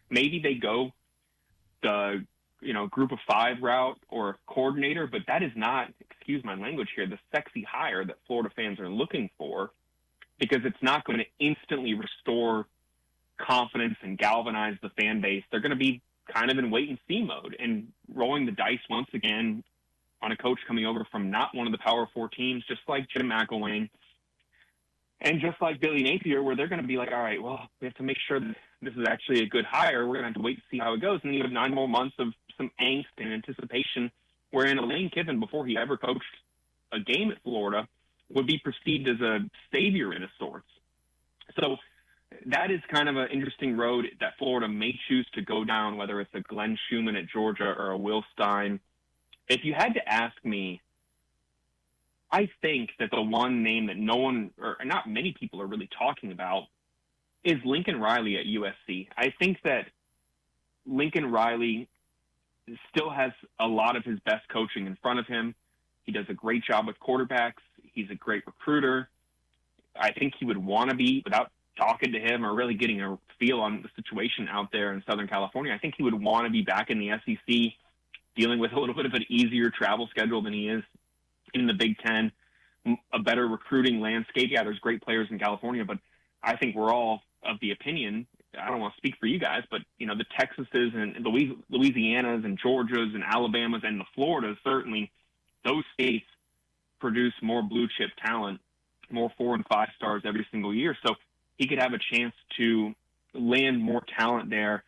Maybe they go the, group of five route or coordinator, but that is not, excuse my language here, the sexy hire that Florida fans are looking for, because it's not going to instantly restore confidence and galvanize the fan base. They're going to be kind of in wait and see mode and rolling the dice once again on a coach coming over from not one of the Power Four teams, just like Jim McElwain and just like Billy Napier, where they're going to be like, all right, well, we have to make sure that this is actually a good hire. We're going to have to wait to see how it goes. And then you have 9 more months of some angst and anticipation, wherein Lane Kiffin, before he ever coached a game at Florida, would be perceived as a savior in a sorts. So that is kind of an interesting road that Florida may choose to go down, whether it's a Glenn Schumann at Georgia or a Will Stein. If you had to ask me, I think that the one name that no one, or not many people, are really talking about is Lincoln Riley at USC. I think that Lincoln Riley still has a lot of his best coaching in front of him. He does a great job with quarterbacks. He's a great recruiter. I think he would want to be, without talking to him or really getting a feel on the situation out there in Southern California, I think he would want to be back in the SEC, dealing with a little bit of an easier travel schedule than he is in the Big Ten, a better recruiting landscape. Yeah, there's great players in California, but I think we're all of the opinion, I don't want to speak for you guys, but, the Texases and Louisianas and Georgias and Alabamas and the Floridas, certainly those states produce more blue chip talent, more 4 and 5 stars every single year. So he could have a chance to land more talent there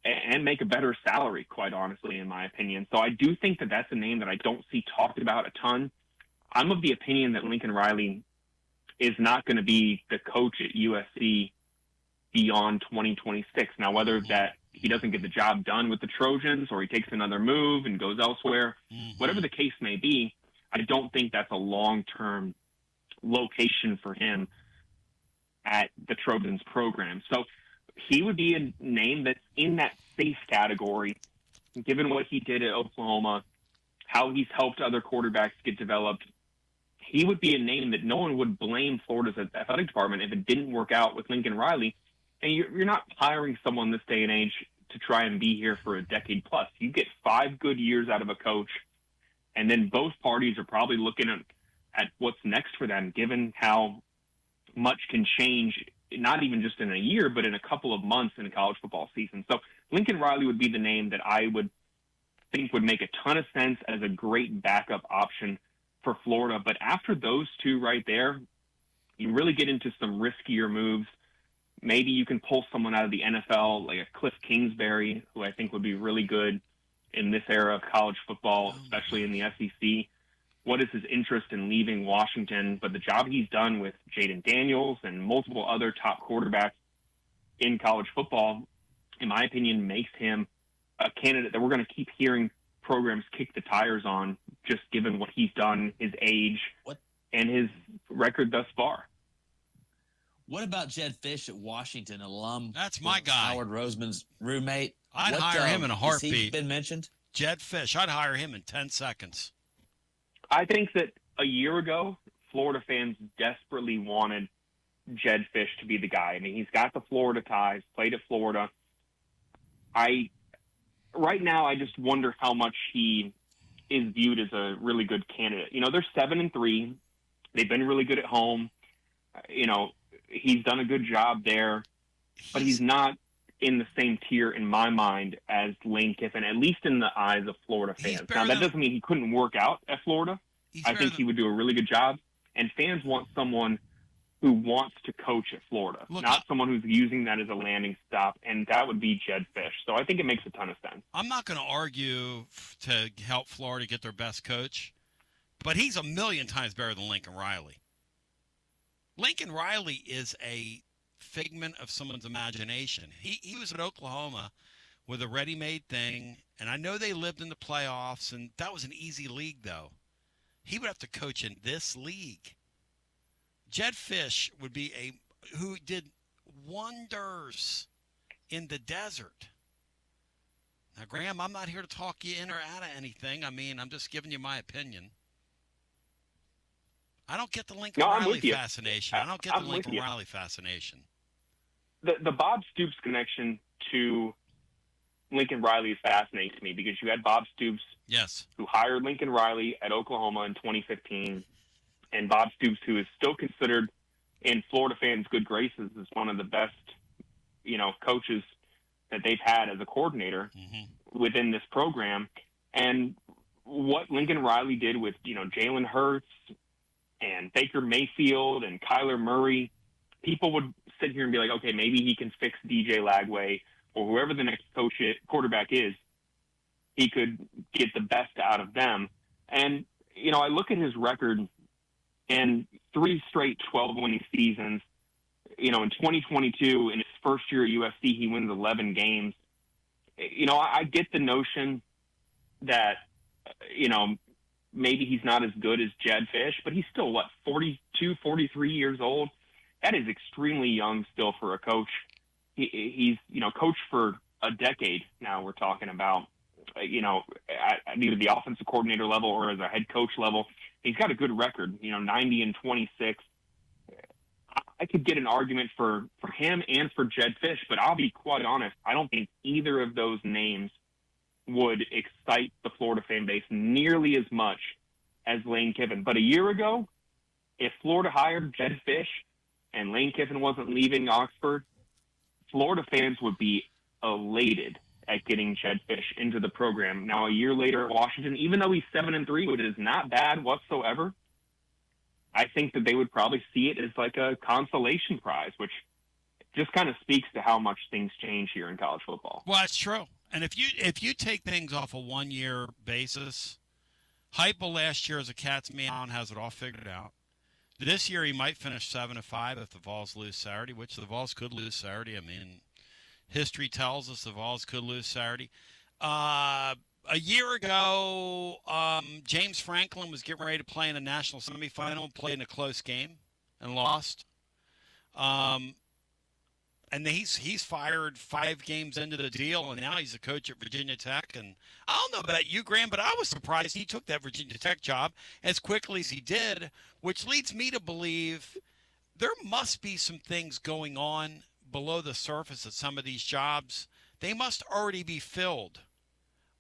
and make a better salary, quite honestly, in my opinion. So I do think that that's a name that I don't see talked about a ton. I'm of the opinion that Lincoln Riley is not going to be the coach at USC beyond 2026. Now, whether that he doesn't get the job done with the Trojans or he takes another move and goes elsewhere, whatever the case may be, I don't think that's a long-term location for him at the Trojans program. So he would be a name that's in that safe category, given what he did at Oklahoma, how he's helped other quarterbacks get developed. He would be a name that no one would blame Florida's athletic department if it didn't work out with Lincoln Riley. And you're not hiring someone this day and age to try and be here for a decade plus. You get 5 good years out of a coach, and then both parties are probably looking at what's next for them, given how much can change, not even just in a year, but in a couple of months in a college football season. So Lincoln Riley would be the name that I would think would make a ton of sense as a great backup option for Florida. But after those two right there, you really get into some riskier moves. Maybe you can pull someone out of the NFL, like a Cliff Kingsbury, who I think would be really good in this era of college football, especially in the SEC. What is his interest in leaving Washington? But the job he's done with Jaden Daniels and multiple other top quarterbacks in college football, in my opinion, makes him a candidate that we're going to keep hearing programs kick the tires on, just given what he's done, his age, and his record thus far. What about Jed Fish at Washington, alum? That's my guy. Howard Roseman's roommate. I'd hire him in a heartbeat. Has he been mentioned? Jed Fish. I'd hire him in 10 seconds. I think that a year ago, Florida fans desperately wanted Jed Fish to be the guy. I mean, he's got the Florida ties, played at Florida. Right now, I just wonder how much he is viewed as a really good candidate. They're 7-3. They've been really good at home. He's done a good job there, but he's not in the same tier in my mind as Lane Kiffin, at least in the eyes of Florida fans. Now, that doesn't mean he couldn't work out at Florida. I think he would do a really good job, and fans want someone who wants to coach at Florida, not someone who's using that as a landing stop, and that would be Jed Fish. So I think it makes a ton of sense. I'm not going to argue to help Florida get their best coach, but he's a million times better than Lincoln Riley. Lincoln Riley is a figment of someone's imagination. He was at Oklahoma with a ready-made thing, and I know they lived in the playoffs, and that was an easy league, though. He would have to coach in this league. Jedd Fisch would be who did wonders in the desert. Now, Graham, I'm not here to talk you in or out of anything. I mean, I'm just giving you my opinion. I don't get the Lincoln Riley fascination. I don't get the Lincoln Riley fascination. The Bob Stoops connection to Lincoln Riley fascinates me because you had Bob Stoops, yes, who hired Lincoln Riley at Oklahoma in 2015, and Bob Stoops, who is still considered in Florida fans' good graces as one of the best, coaches that they've had as a coordinator within this program. And what Lincoln Riley did with, Jalen Hurts and Baker Mayfield and Kyler Murray, people would sit here and be like, okay, maybe he can fix DJ Lagway or whoever the next quarterback is. He could get the best out of them. And, I look at his record and 3 straight 12-winning seasons. In 2022, in his first year at USC, he wins 11 games. I get the notion that, maybe he's not as good as Jedd Fisch, but he's still, 42, 43 years old? That is extremely young still for a coach. He's, coached for a decade now, we're talking about, at either the offensive coordinator level or as a head coach level. He's got a good record, 90-26. I could get an argument for him and for Jedd Fisch, but I'll be quite honest, I don't think either of those names would excite the Florida fan base nearly as much as Lane Kiffin. But a year ago, if Florida hired Jedd Fisch and Lane Kiffin wasn't leaving Oxford, Florida fans would be elated at getting Jedd Fisch into the program. Now, a year later at Washington, even though he's 7-3, which is not bad whatsoever, I think that they would probably see it as like a consolation prize, which just kind of speaks to how much things change here in college football. Well, that's true. And if you take things off a one-year basis, Heupel last year as a cat's meow and has it all figured out. This year he might finish 7-5 if the Vols lose Saturday, which the Vols could lose Saturday. I mean, history tells us the Vols could lose Saturday. A year ago, James Franklin was getting ready to play in a national semifinal, played in a close game, and lost. And he's fired 5 games into the deal, and now he's a coach at Virginia Tech. And I don't know about you, Graham, but I was surprised he took that Virginia Tech job as quickly as he did, which leads me to believe there must be some things going on below the surface at some of these jobs. They must already be filled.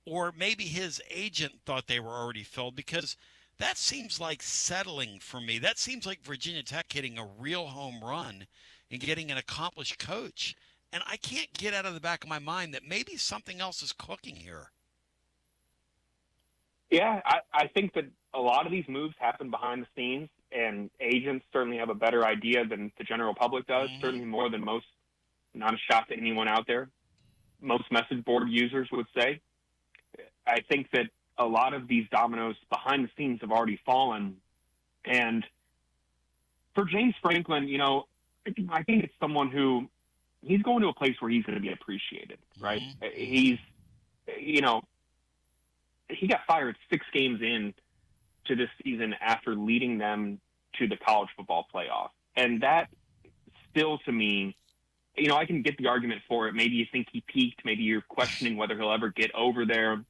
Or maybe his agent thought they were already filled, because that seems like settling for me. That seems like Virginia Tech hitting a real home run and getting an accomplished coach. And I can't get out of the back of my mind that maybe something else is cooking here. Yeah, I think that a lot of these moves happen behind the scenes, and agents certainly have a better idea than the general public does, certainly more than most, not a shot to anyone out there, most message board users would say. I think that a lot of these dominoes behind the scenes have already fallen. And for James Franklin, I think it's someone who he's going to a place where he's going to be appreciated, right? He's, he got fired 6 games in to this season after leading them to the college football playoff. And that still, to me, I can get the argument for it. Maybe you think he peaked. Maybe you're questioning whether he'll ever get over there.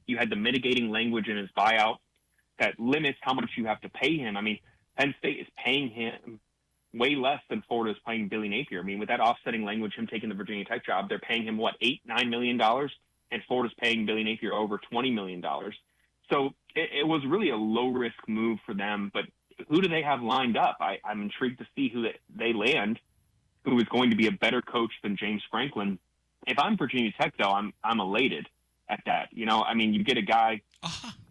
You had the mitigating language in his buyout that limits how much you have to pay him. I mean, Penn State is paying him way less than Florida is paying Billy Napier. I mean, with that offsetting language, him taking the Virginia Tech job, they're paying him, $8-9 million, and Florida's paying Billy Napier over $20 million. So it was really a low-risk move for them. But who do they have lined up? I'm intrigued to see who they land, who is going to be a better coach than James Franklin. If I'm Virginia Tech, though, I'm elated at that. You get a guy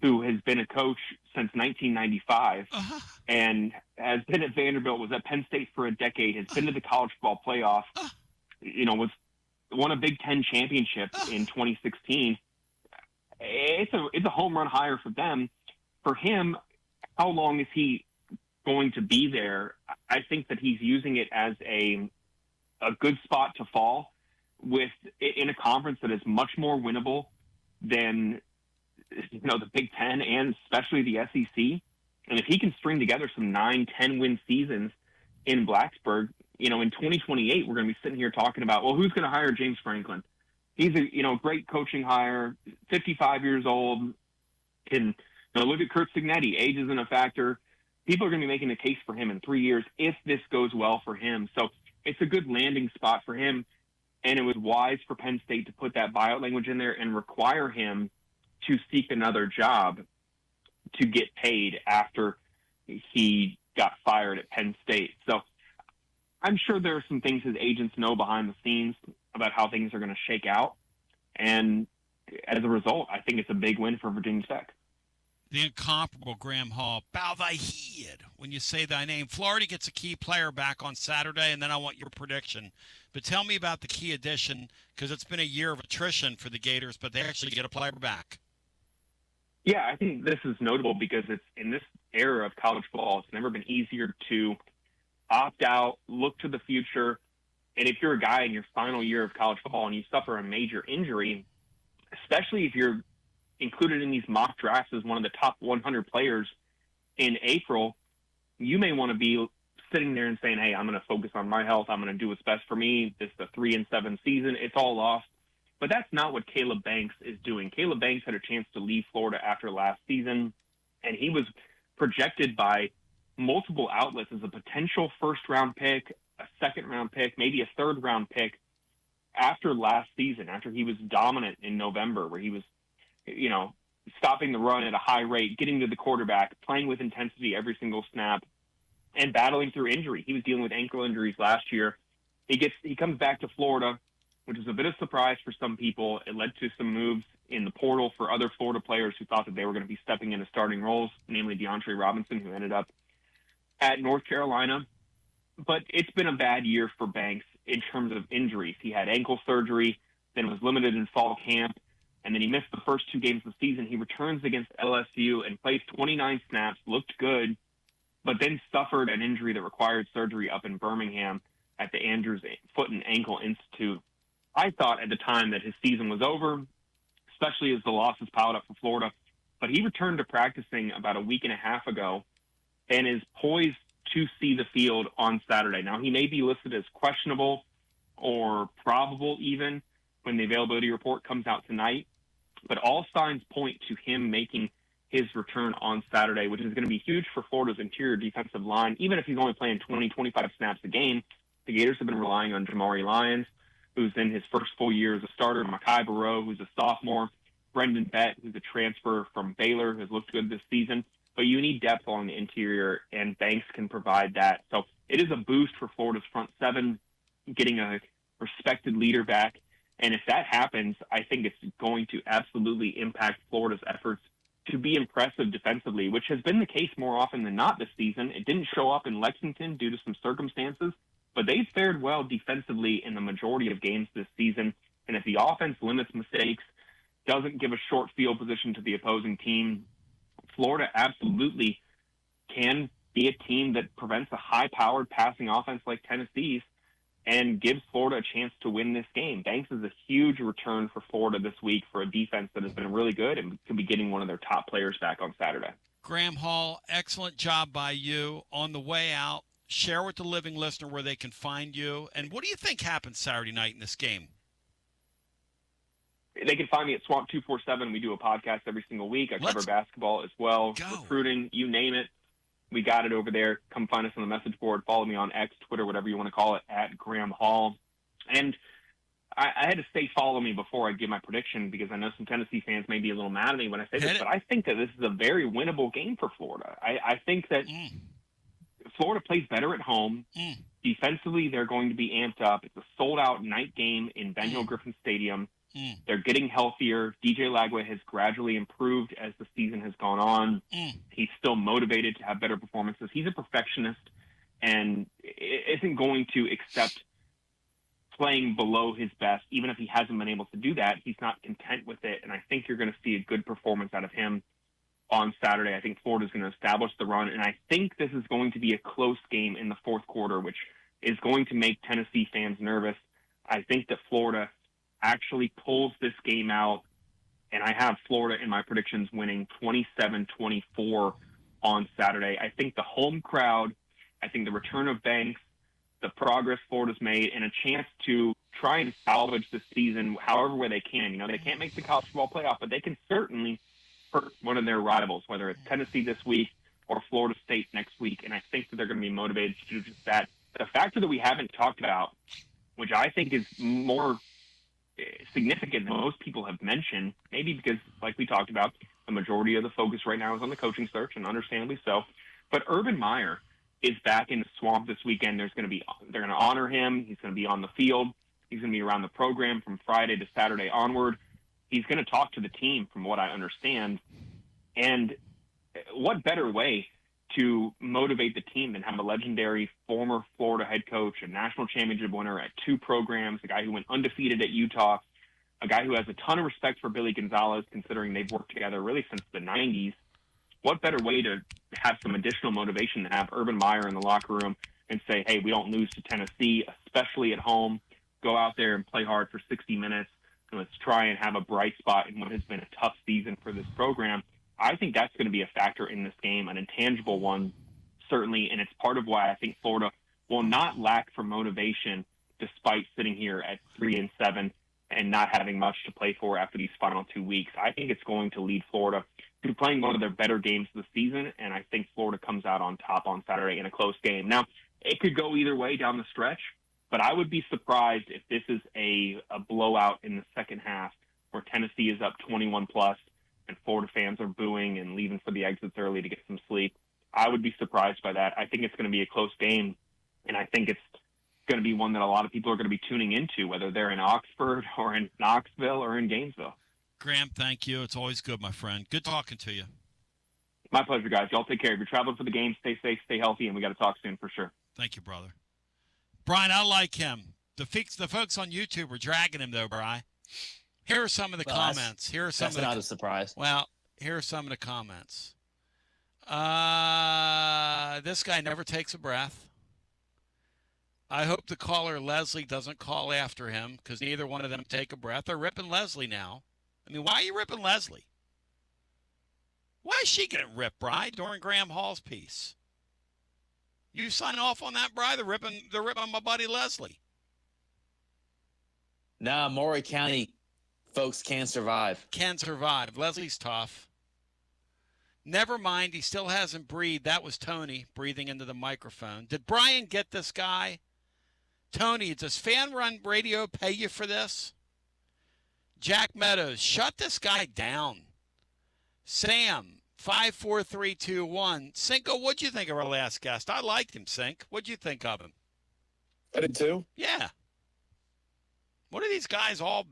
who has been a coach since 1995 and has been at Vanderbilt, was at Penn State for a decade, has been to the college football playoff, won a Big Ten championship in 2016. It's a home run hire for them. For him, how long is he going to be there? I think that he's using it as a a good spot to fall in a conference that is much more winnable than the Big Ten and especially the SEC. And if he can string together some 9-10 win seasons in Blacksburg, in 2028 we're going to be sitting here talking about, well, who's going to hire James Franklin? He's a great coaching hire, 55 years old. Can look at Kurt Signetti. Age isn't a factor. People are going to be making a case for him in 3 years if this goes well for him. So it's a good landing spot for him. And it was wise for Penn State to put that buyout language in there and require him to seek another job to get paid after he got fired at Penn State. So I'm sure there are some things his agents know behind the scenes about how things are going to shake out. And as a result, I think it's a big win for Virginia Tech. The incomparable Graham Hall. Bow thy head when you say thy name. Florida gets a key player back on Saturday, and then I want your prediction. But tell me about the key addition, because it's been a year of attrition for the Gators, but they actually get a player back. Yeah, I think this is notable because it's in this era of college football, it's never been easier to opt out, look to the future. And if you're a guy in your final year of college football and you suffer a major injury, especially if you're included in these mock drafts as one of the top 100 players in April, you may want to be sitting there and saying, hey, I'm going to focus on my health. I'm going to do what's best for me. This is a 3-7 season. It's all lost. But that's not what Caleb Banks is doing. Caleb Banks had a chance to leave Florida after last season, and he was projected by multiple outlets as a potential first-round pick, a second-round pick, maybe a third-round pick after last season, after he was dominant in November, where he was, stopping the run at a high rate, getting to the quarterback, playing with intensity every single snap, and battling through injury. He was dealing with ankle injuries last year. He comes back to Florida, which is a bit of a surprise for some people. It led to some moves in the portal for other Florida players who thought that they were going to be stepping into starting roles, namely DeAndre Robinson, who ended up at North Carolina. But it's been a bad year for Banks in terms of injuries. He had ankle surgery, then was limited in fall camp, and then he missed the first 2 games of the season. He returns against LSU and plays 29 snaps, looked good, but then suffered an injury that required surgery up in Birmingham at the Andrews Foot and Ankle Institute. I thought at the time that his season was over, especially as the losses piled up for Florida. But he returned to practicing about a week and a half ago and is poised to see the field on Saturday. Now, he may be listed as questionable or probable even when the availability report comes out tonight. But all signs point to him making his return on Saturday, which is going to be huge for Florida's interior defensive line. Even if he's only playing 20, 25 snaps a game, the Gators have been relying on Jamari Lyons, who's in his first full year as a starter, Mekhi Barrow, who's a sophomore, Brendan Bett, who's a transfer from Baylor, has looked good this season. But you need depth along the interior, and Banks can provide that. So it is a boost for Florida's front seven, getting a respected leader back. And if that happens, I think it's going to absolutely impact Florida's efforts to be impressive defensively, which has been the case more often than not this season. It didn't show up in Lexington due to some circumstances, but they've fared well defensively in the majority of games this season. And if the offense limits mistakes, doesn't give a short field position to the opposing team, Florida absolutely can be a team that prevents a high-powered passing offense like Tennessee's and gives Florida a chance to win this game. Banks is a huge return for Florida this week for a defense that has been really good and could be getting one of their top players back on Saturday. Graham Hall, excellent job by you. On the way out, share with the living listener where they can find you. And what do you think happens Saturday night in this game? They can find me at Swamp 247. We do a podcast every single week. I cover basketball as well, recruiting, you name it. We got it over there. Come find us on the message board. Follow me on X, Twitter, whatever you want to call it, at Graham Hall. And I had to say follow me before I give my prediction because I know some Tennessee fans may be a little mad at me when I say this, but I think that this is a very winnable game for Florida. I think that Florida plays better at home. Defensively, they're going to be amped up. It's a sold-out night game in Ben Hill Griffin Stadium. They're getting healthier. DJ Lagway has gradually improved as the season has gone on. He's still motivated to have better performances. He's a perfectionist and isn't going to accept playing below his best. Even if he hasn't been able to do that, he's not content with it. And I think you're going to see a good performance out of him on Saturday. I think Florida's going to establish the run. And I think this is going to be a close game in the fourth quarter, which is going to make Tennessee fans nervous. I think that Florida actually pulls this game out, and I have Florida in my predictions winning 27-24 on Saturday. I think the home crowd, I think the return of Banks, the progress Florida's made, and a chance to try and salvage the season however way they can. You know, they can't make the college football playoff, but they can certainly hurt one of their rivals, whether it's Tennessee this week or Florida State next week, and I think that they're going to be motivated to do just that. The factor that we haven't talked about, which I think is more significant than most people have mentioned, maybe because, like we talked about, the majority of the focus right now is on the coaching search, and understandably so, but Urban Meyer is back in the swamp this weekend. They're going to honor him. He's going to be on the field. He's going to be around the program from Friday to Saturday onward. He's going to talk to the team, from what I understand. And what better way to motivate the team than have a legendary former Florida head coach, a national championship winner at 2 programs, a guy who went undefeated at Utah, a guy who has a ton of respect for Billy Gonzalez, considering they've worked together really since the 90s. What better way to have some additional motivation to have Urban Meyer in the locker room and say, hey, we don't lose to Tennessee, especially at home. Go out there and play hard for 60 minutes, and let's try and have a bright spot in what has been a tough season for this program. I think that's going to be a factor in this game, an intangible one, certainly, and it's part of why I think Florida will not lack for motivation despite sitting here at 3-7 and not having much to play for after these final 2 weeks. I think it's going to lead Florida to playing one of their better games of the season, and I think Florida comes out on top on Saturday in a close game. Now, it could go either way down the stretch, but I would be surprised if this is a blowout in the second half where Tennessee is up 21+ and Florida fans are booing and leaving for the exits early to get some sleep. I would be surprised by that. I think it's going to be a close game, and I think it's going to be one that a lot of people are going to be tuning into, whether they're in Oxford or in Knoxville or in Gainesville. Graham, thank you. It's always good, my friend. Good talking to you. My pleasure, guys. Y'all take care. If you're traveling for the game, stay safe, stay healthy, and we got to talk soon for sure. Thank you, brother. Brian, I like him. The folks on YouTube are dragging him, though, Brian. Here are some of the comments. That's not a surprise. Well, here are some of the comments. This guy never takes a breath. I hope the caller Leslie doesn't call after him because neither one of them take a breath. They're ripping Leslie now. I mean, why are you ripping Leslie? Why is she getting ripped, Bri, during Graham Hall's piece? You sign off on that, Bri? They're ripping my buddy Leslie. Nah, Maury County folks can survive. Can survive. Leslie's tough. Never mind, he still hasn't breathed. That was Tony breathing into the microphone. Did Brian get this guy? Tony, does Fanrun Radio pay you for this? Jack Meadows, shut this guy down. Sam, 54321. Cinco, what'd you think of our last guest? I liked him, Cinco. What'd you think of him? I did too. Yeah. What are these guys all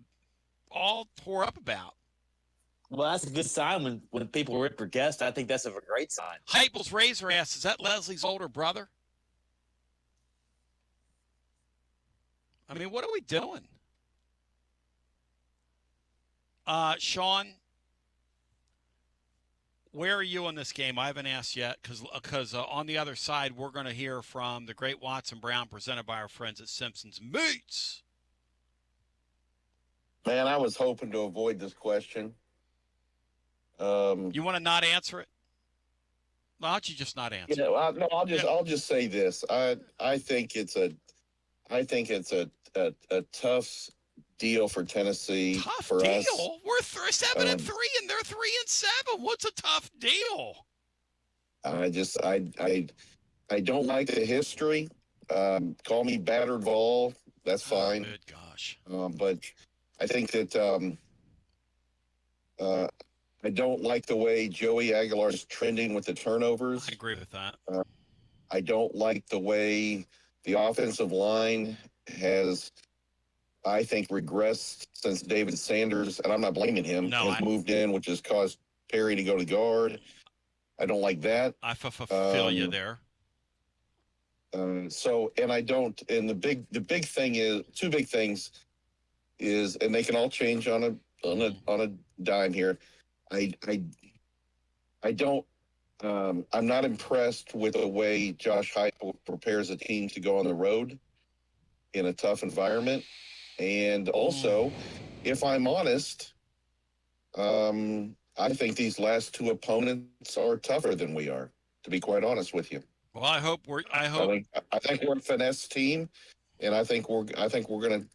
tore up about? Well, that's a good sign when people rip your guest. I think that's a great sign. Heupel's Razor asks, is that Leslie's older brother? I mean, what are we doing? Sean, where are you in this game? I haven't asked yet because on the other side, we're going to hear from the great Watson Brown presented by our friends at Simpson's Meats. Man, I was hoping to avoid this question. You want to not answer it? Why don't you just not answer? You know, no, I'll just say this. I think it's a tough deal for Tennessee. Tough for deal? us. We're 7-3 and they're 3-7. What's a tough deal? I don't like the history. Call me battered ball. That's fine. Good gosh. But I think that I don't like the way Joey Aguilar is trending with the turnovers. I agree with that. I don't like the way the offensive line has, I think, regressed since David Sanders, and I'm not blaming him, has moved in, which has caused Perry to go to guard. I don't like that. I feel you there. And I don't, and the big thing is, two big things is, and they can all change on a dime here. I don't I'm not impressed with the way Josh Heupel prepares the team to go on the road in a tough environment. And also, if I'm honest, I think these last two opponents are tougher than we are, to be quite honest with you. Well, I think we're a finesse team, and I think we're going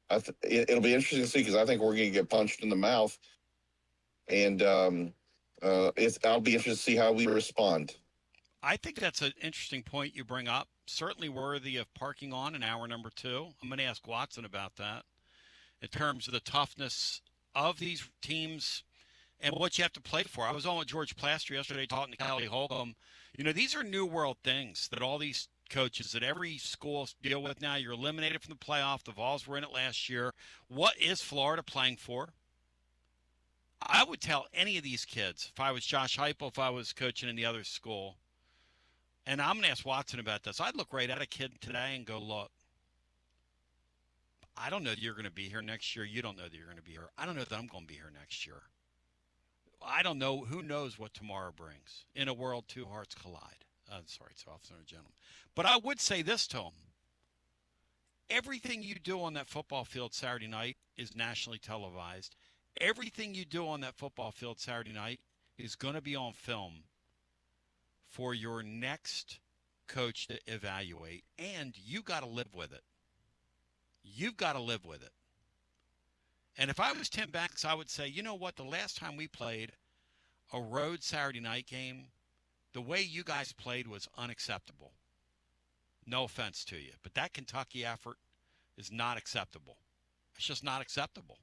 to. It'll be interesting to see, because I think we're going to get punched in the mouth, and I'll be interested to see how we respond. I think that's an interesting point you bring up. Certainly worthy of parking on in hour number 2. I'm going to ask Watson about that in terms of the toughness of these teams and what you have to play for. I was on with George Plaster yesterday talking to Callie Holcomb. You know, these are new world things that all these coaches at every school deal with now. You're eliminated from the playoff. The Vols were in it last year. What is Florida playing for? I would tell any of these kids, if I was Josh Heupel, if I was coaching in the other school, and I'm going to ask Watson about this, I'd look right at a kid today and go, look, I don't know that you're going to be here next year. You don't know that you're going to be here. I don't know that I'm going to be here next year. I don't know. Who knows what tomorrow brings? In a world, two hearts collide. Sorry, it's officer and gentleman. But I would say this to him. Everything you do on that football field Saturday night is nationally televised. Everything you do on that football field Saturday night is going to be on film for your next coach to evaluate, and you got to live with it. You've got to live with it. And if I was Tim Banks, I would say, you know what, the last time we played a road Saturday night game, the way you guys played was unacceptable. No offense to you, but that Kentucky effort is not acceptable. It's just not acceptable.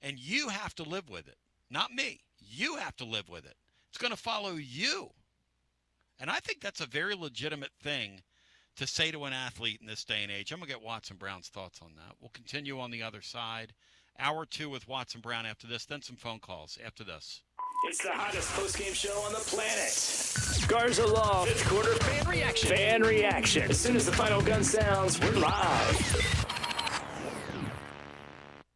And you have to live with it, not me. You have to live with it. It's going to follow you. And I think that's a very legitimate thing to say to an athlete in this day and age. I'm going to get Watson Brown's thoughts on that. We'll continue on the other side. Hour 2 with Watson Brown after this, then some phone calls after this. It's the hottest post-game show on the planet. Garza Law. Fifth quarter fan reaction. Fan reaction. As soon as the final gun sounds, we're live.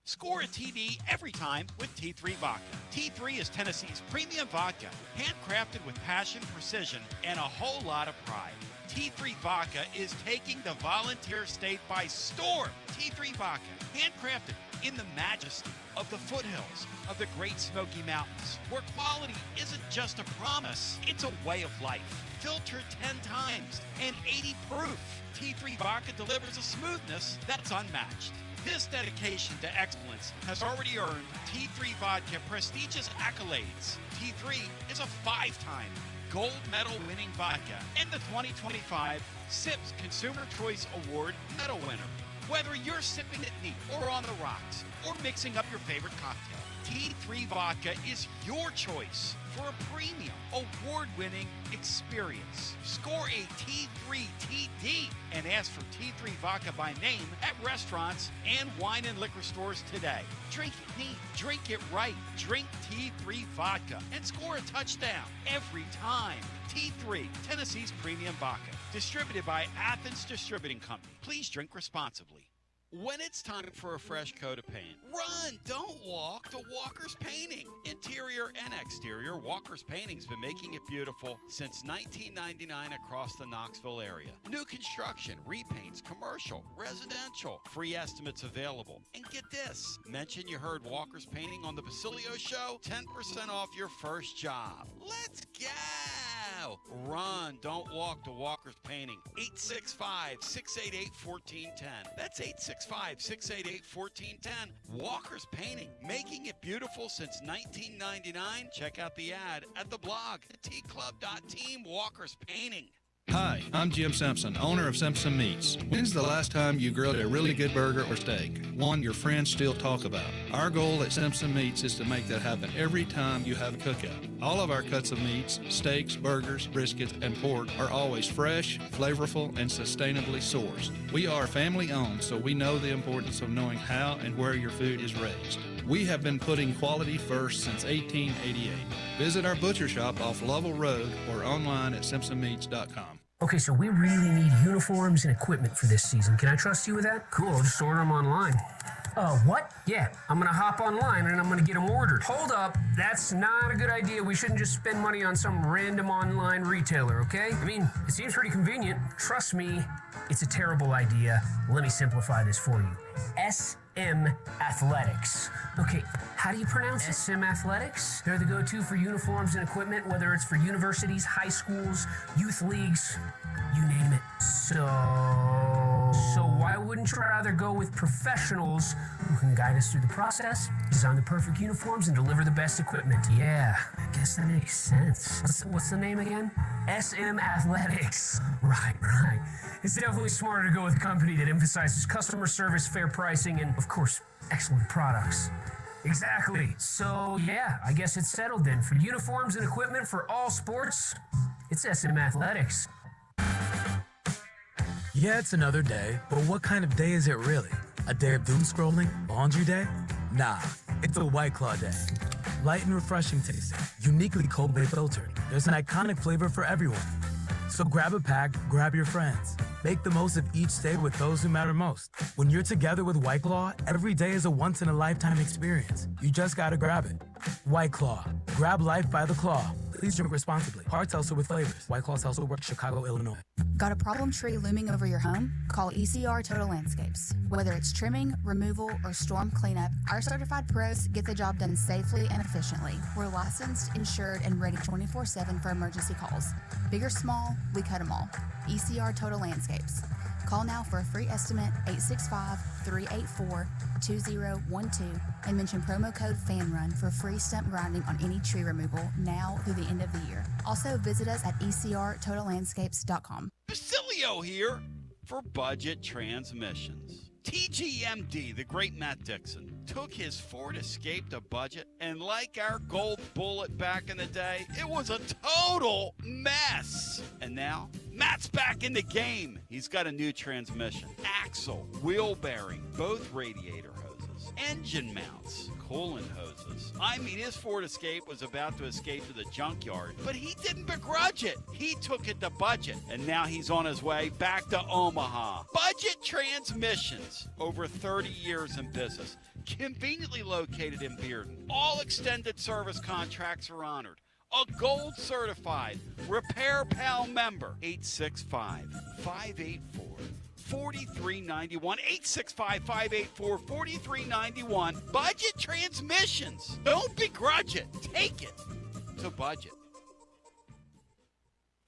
Score a TD every time with T3 Vodka. T3 is Tennessee's premium vodka, handcrafted with passion, precision, and a whole lot of pride. T3 Vodka is taking the Volunteer State by storm. T3 Vodka, handcrafted in the majesty of the foothills of the Great Smoky Mountains, where quality isn't just a promise, it's a way of life. Filtered 10 times and 80 proof. T3 Vodka delivers a smoothness that's unmatched. This dedication to excellence has already earned T3 Vodka prestigious accolades. T3 is a 5-time gold medal winning vodka and the 2025 SIPS Consumer Choice Award medal winner. Whether you're sipping it neat or on the rocks or mixing up your favorite cocktail, T3 Vodka is your choice for a premium, award-winning experience. Score a T3 TD and ask for T3 Vodka by name at restaurants and wine and liquor stores today. Drink it neat, drink it right, drink T3 Vodka and score a touchdown every time. T3, Tennessee's premium vodka. Distributed by Athens Distributing Company. Please drink responsibly. When it's time for a fresh coat of paint, run, don't walk to Walker's Painting. Interior and exterior, Walker's Painting's been making it beautiful since 1999 across the Knoxville area. New construction, repaints, commercial, residential, free estimates available. And get this, mention you heard Walker's Painting on the Basilio show, 10% off your first job. Let's go! Run, don't walk to Walker's Painting. 865-688-1410. That's 865-688-1410. Walker's Painting, making it beautiful since 1999. Check out the ad at the blog at tclub.team. Walker's Painting. Hi, I'm Jim Simpson, owner of Simpson Meats. When's the last time you grilled a really good burger or steak? One your friends still talk about. Our goal at Simpson Meats is to make that happen every time you have a cookout. All of our cuts of meats, steaks, burgers, briskets, and pork are always fresh, flavorful, and sustainably sourced. We are family owned, so we know the importance of knowing how and where your food is raised. We have been putting quality first since 1888. Visit our butcher shop off Lovell Road or online at simpsonmeats.com. Okay, so we really need uniforms and equipment for this season. Can I trust you with that? Cool, I'll just order them online. What? Yeah, I'm gonna hop online and I'm gonna get them ordered. Hold up, that's not a good idea. We shouldn't just spend money on some random online retailer, okay? I mean, it seems pretty convenient. Trust me, it's a terrible idea. Let me simplify this for you. SM Athletics. Okay, how do you pronounce it? SM Athletics? They're the go-to for uniforms and equipment, whether it's for universities, high schools, youth leagues, you name it. So why wouldn't you rather go with professionals who can guide us through the process, design the perfect uniforms, and deliver the best equipment? Yeah, I guess that makes sense. What's the name again? SM Athletics. Right. It's definitely smarter to go with a company that emphasizes customer service, fair pricing, and, of course, excellent products. Exactly. So, yeah, I guess it's settled then. For uniforms and equipment for all sports, it's SM Athletics. Yeah, it's another day, but what kind of day is it really? A day of doom scrolling? Laundry day? Nah, it's a White Claw day. Light and refreshing tasting, uniquely cold bay filtered. There's an iconic flavor for everyone. So grab a pack, grab your friends. Make the most of each day with those who matter most. When you're together with White Claw, every day is a once-in-a-lifetime experience. You just gotta grab it. White Claw. Grab life by the claw. Please drink responsibly. Hard seltzer with flavors. White Claw Seltzer Works, Chicago, Illinois. Got a problem tree looming over your home? Call ECR Total Landscapes. Whether it's trimming, removal, or storm cleanup, our certified pros get the job done safely and efficiently. We're licensed, insured, and ready 24/7 for emergency calls. Big or small, we cut them all. ECR Total Landscapes. Call now for a free estimate, 865-384-2012, and mention promo code FANRUN for free stump grinding on any tree removal now through the end of the year. Also, visit us at ecrtotallandscapes.com. Basilio here for Budget Transmissions. TGMD, the great Matt Dixon, took his Ford Escape to budget, and like our gold bullet back in the day, it was a total mess. And now, Matt's back in the game. He's got a new transmission, axle, wheel bearing, both radiator hoses, engine mounts, coolant hoses. I mean, his Ford Escape was about to escape to the junkyard, but he didn't begrudge it. He took it to budget, and now he's on his way back to Omaha. Budget Transmissions, over 30 years in business, conveniently located in Bearden. All extended service contracts are honored. A gold certified Repair Pal member. 865-584-4391. 865-584-4391. Budget Transmissions. Don't begrudge it. Take it to budget.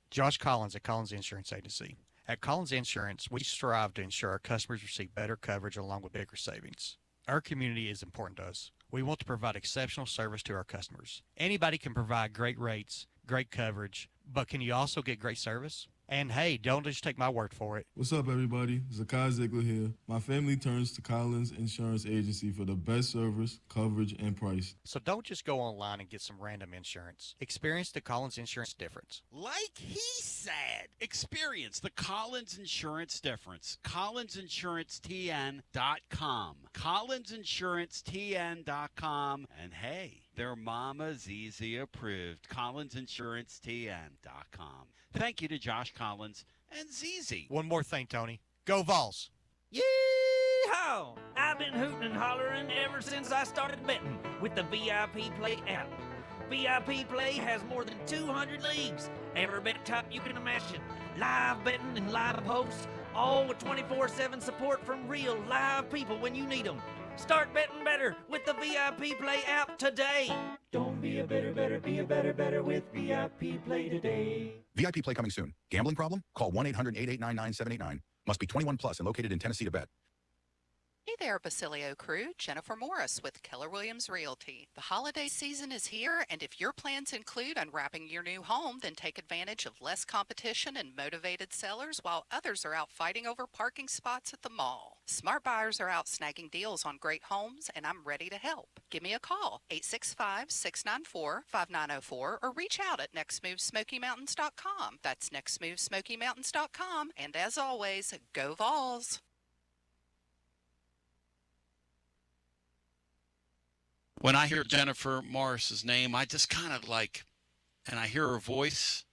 Josh Collins at Collins Insurance Agency. At Collins Insurance, we strive to ensure our customers receive better coverage along with bigger savings. Our community is important to us. We want to provide exceptional service to our customers. Anybody can provide great rates, great coverage, but can you also get great service? And hey, don't just take my word for it. What's up, everybody? Zakai Ziegler here. My family turns to Collins Insurance Agency for the best service, coverage, and price. So don't just go online and get some random insurance. Experience the Collins Insurance difference. Like he said, experience the Collins Insurance difference. CollinsInsuranceTN.com. CollinsInsuranceTN.com. And hey, their Mama ZZ approved. CollinsInsuranceTN.com. Thank you to Josh Collins and ZZ. One more thing, Tony. Go Vols. Yee-haw! I've been hooting and hollering ever since I started betting with the VIP Play app. VIP Play has more than 200 leagues. Every bet type you can imagine. Live betting and live hosts, all with 24/7 support from real live people when you need them. Start betting better with the VIP Play app today. Don't be a better, be a better with VIP Play today. VIP Play coming soon. Gambling problem? Call 1-800-889-9789. Must be 21 plus and located in Tennessee to bet. Hey there, Basilio crew. Jennifer Morris with Keller Williams Realty. The holiday season is here, and if your plans include unwrapping your new home, then take advantage of less competition and motivated sellers while others are out fighting over parking spots at the mall. Smart buyers are out snagging deals on great homes, and I'm ready to help. Give me a call, 865-694-5904, or reach out at nextmovesmokymountains.com. That's nextmovesmokymountains.com, and as always, go Vols! When I hear Jennifer Morris's name, I just kind of like, and I hear her voice,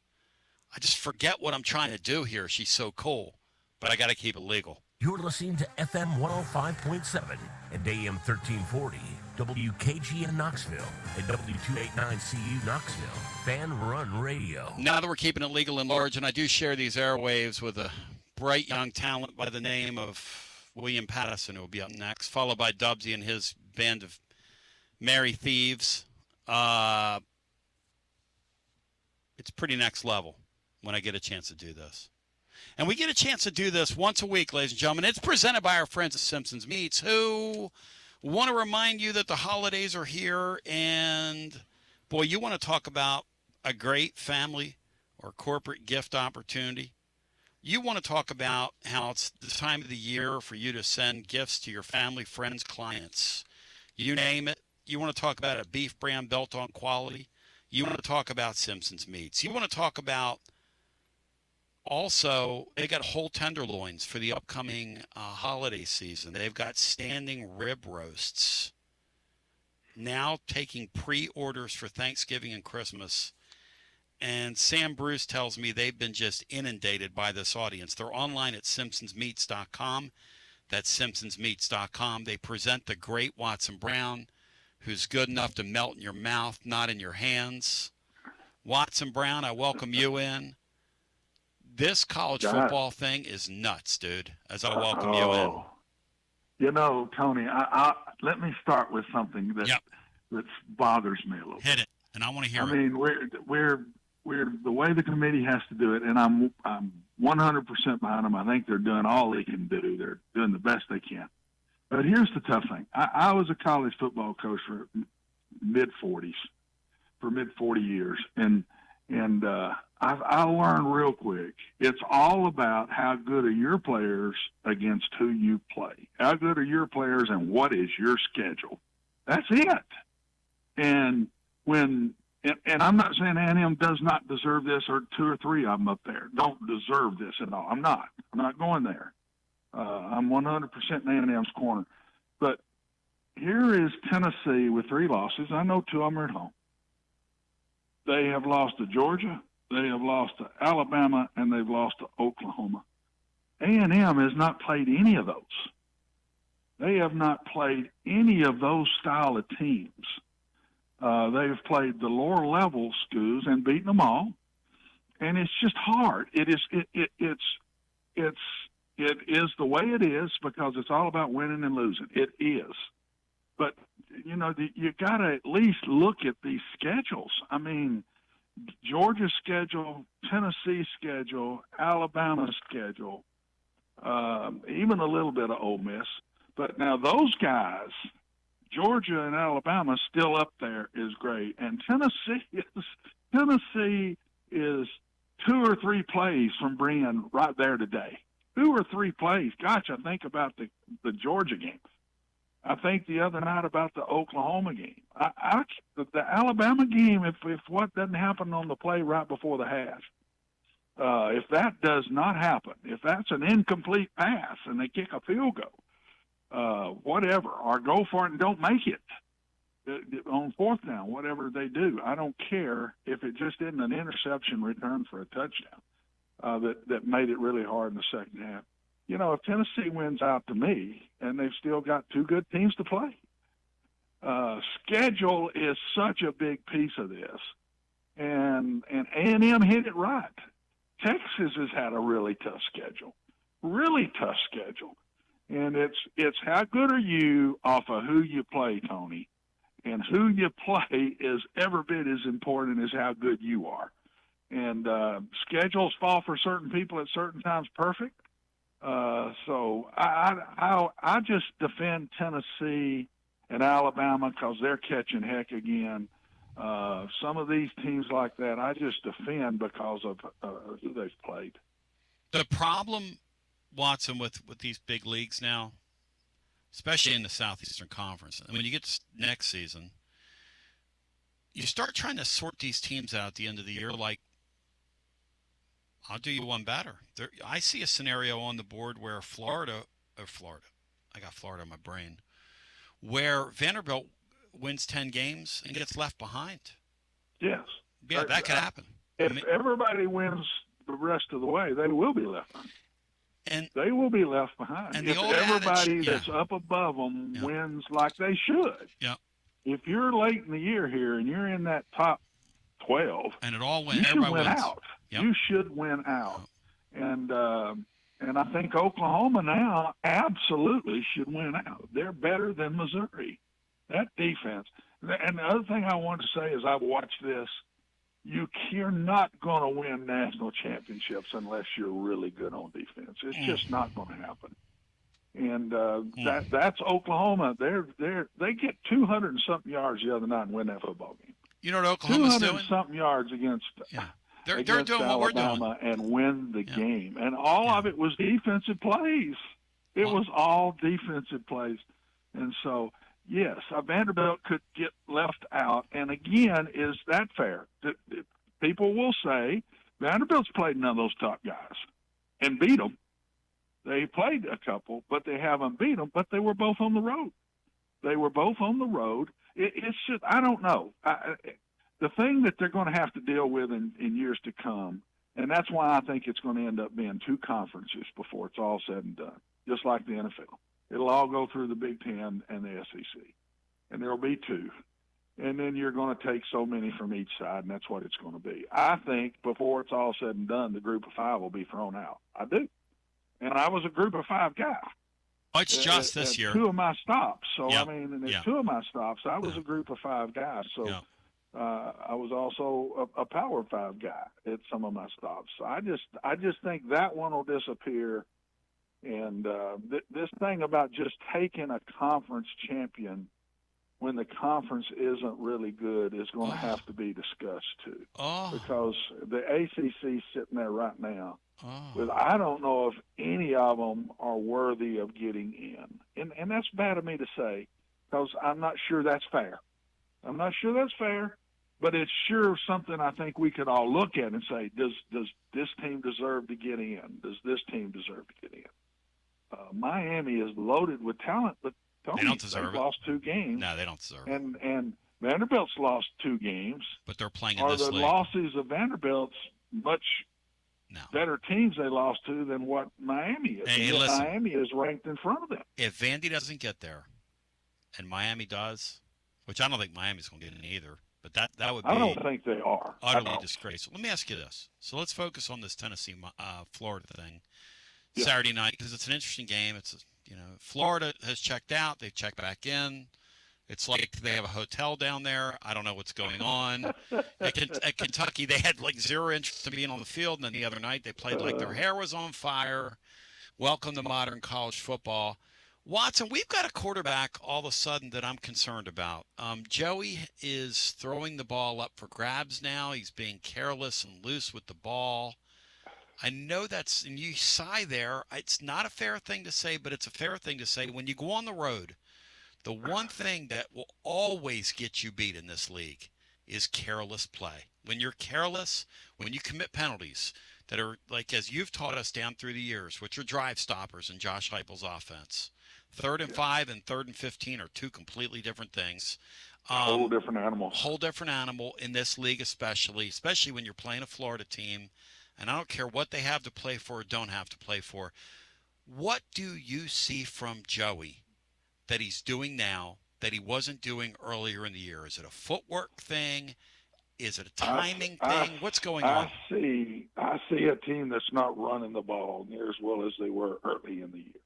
I just forget what I'm trying to do here. She's so cool, but I got to keep it legal. You're listening to FM 105.7 and AM 1340, WKGN Knoxville, and W289CU Knoxville, Fanrun Radio. Now that we're keeping it legal and large, and I do share these airwaves with a bright young talent by the name of William Pattison, who will be up next, followed by Dubsy and his band of merry thieves. It's pretty next level when I get a chance to do this. And we get a chance to do this once a week, ladies and gentlemen. It's presented by our friends at Simpson's Meats, who want to remind you that the holidays are here. And, boy, you want to talk about a great family or corporate gift opportunity. You want to talk about how it's the time of the year for you to send gifts to your family, friends, clients. You name it. You want to talk about a beef brand built on quality. You want to talk about Simpson's Meats. You want to talk about also, they got whole tenderloins for the upcoming holiday season. They've got standing rib roasts. Now taking pre-orders for Thanksgiving and Christmas. And Sam Bruce tells me they've been just inundated by this audience. They're online at simpsonsmeats.com. That's simpsonsmeats.com. They present the great Watson Brown, who's good enough to melt in your mouth, not in your hands. Watson Brown, I welcome you in. This college football thing is nuts, dude, as I welcome you in. You know, Tony, I let me start with something that bothers me a little bit. Hit it, and I want to hear it. I mean, we're the way the committee has to do it, and I'm 100% behind them. I think they're doing all they can do. They're doing the best they can. But here's the tough thing. I was a college football coach for mid-40 years, and I learned real quick. It's all about how good are your players against who you play. How good are your players and what is your schedule? That's it. And I'm not saying A&M does not deserve this, or two or three of them up there don't deserve this at all. I'm not going there. I'm 100% in A&M's corner. But here is Tennessee with 3 losses. I know 2 of them are at home. They have lost to Georgia, they have lost to Alabama, and they've lost to Oklahoma. A&M has not played any of those. They have not played any of those style of teams. They've played the lower level schools and beaten them all, and it's just hard. It is the way it is because it's all about winning and losing. It is, but you know you got to at least look at these schedules. I mean, Georgia's schedule, Tennessee's schedule, Alabama's schedule, even a little bit of Ole Miss. But now those guys, Georgia and Alabama, still up there is great, and Tennessee is 2 or 3 plays from being right there today. 2 or 3 plays. Gosh, I think about the Georgia game. I think the other night about the Oklahoma game. The Alabama game, if what doesn't happen on the play right before the half, if that does not happen, if that's an incomplete pass and they kick a field goal, whatever, or go for it and don't make it on 4th down, whatever they do, I don't care if it just isn't an interception return for a touchdown that made it really hard in the second half. You know, if Tennessee wins out to me, and they've still got 2 good teams to play, schedule is such a big piece of this, and A&M hit it right. Texas has had a really tough schedule, and it's how good are you off of who you play, Tony, and who you play is every bit as important as how good you are. And schedules fall for certain people at certain times perfect. So I just defend Tennessee and Alabama because they're catching heck again. Some of these teams like that, I just defend because of who they've played. The problem, Watson, with these big leagues now, especially in the Southeastern Conference, and when you get to next season, you start trying to sort these teams out at the end of the year like, I'll do you one better. I see a scenario on the board where Florida, I got Florida in my brain, where Vanderbilt wins 10 games and gets left behind. Yes. Yeah, that could happen. If everybody wins the rest of the way, they will be left behind. And they will be left behind. And if the old everybody adage, that's up above them Yeah. wins like they should. Yeah. If you're late in the year here and you're in that top 12, and it all went. you should Everybody win wins. out. Yep. You should win out. And I think Oklahoma now absolutely should win out. They're better than Missouri. That defense. And the other thing I want to say is I've watched this. You're not going to win national championships unless you're really good on defense. It's just not going to happen. And that's Oklahoma. They get 200 and something yards the other night and win that football game. You know what Oklahoma's 200 doing? and something yards against They're doing Alabama what we're doing and win the game. And all of it was defensive plays. It was all defensive plays. And so, yes, Vanderbilt could get left out. And again, is that fair? People will say Vanderbilt's played none of those top guys and beat them. They played a couple, but they haven't beat them. But they were both on the road. It's just, I don't know. The thing that they're going to have to deal with in years to come, and that's why I think it's going to end up being 2 conferences before it's all said and done, just like the NFL. It'll all go through the Big Ten and the SEC, and there'll be 2. And then you're going to take so many from each side, and that's what it's going to be. I think before it's all said and done, the group of 5 will be thrown out. I do. And I was a group of 5 guy. It's just this year. 2 of my stops. So, Yep. I mean, Yeah. 2 of my stops, I was a group of 5 guys. So I was also a Power 5 guy at some of my stops. So I just think that one will disappear. And this thing about just taking a conference champion when the conference isn't really good is going to have to be discussed too. Because the ACC sitting there right now, with I don't know if any of them are worthy of getting in. And that's bad of me to say, because I'm not sure that's fair. But it's sure something I think we could all look at and say, does this team deserve to get in? Does this team deserve to get in? Miami is loaded with talent, but they don't deserve they've lost 2 games. No, they don't deserve it. And Vanderbilt's lost 2 games. But they're playing in Are this the league. losses of Vanderbilt's much better teams they lost to than what Miami is? Hey, And yet listen. Miami is ranked in front of them. If Vandy doesn't get there, and Miami does, which I don't think Miami's going to get in either, but that would be I don't think they are. utterly disgraceful. Let me ask you this. So let's focus on this Tennessee-Florida thing. Saturday night, because it's an interesting game. Florida has checked out. They've checked back in. It's like they have a hotel down there. I don't know what's going on. At Kentucky, they had like 0 interest in being on the field, and then the other night they played like their hair was on fire. Welcome to modern college football. Watson, we've got a quarterback all of a sudden that I'm concerned about. Joey is throwing the ball up for grabs now. He's being careless and loose with the ball. I know that's, and you sigh there. It's not a fair thing to say, but it's a fair thing to say. When you go on the road, the one thing that will always get you beat in this league is careless play. When you're careless, when you commit penalties that are, like as you've taught us down through the years, which are drive stoppers in Josh Heupel's offense. 3rd and 5 and 3rd and 15 are 2 completely different things. Whole different animal. Whole different animal in this league, especially when you're playing a Florida team. And I don't care what they have to play for or don't have to play for. What do you see from Joey that he's doing now that he wasn't doing earlier in the year? Is it a footwork thing? Is it a timing thing? What's going on? I see a team that's not running the ball near as well as they were early in the year.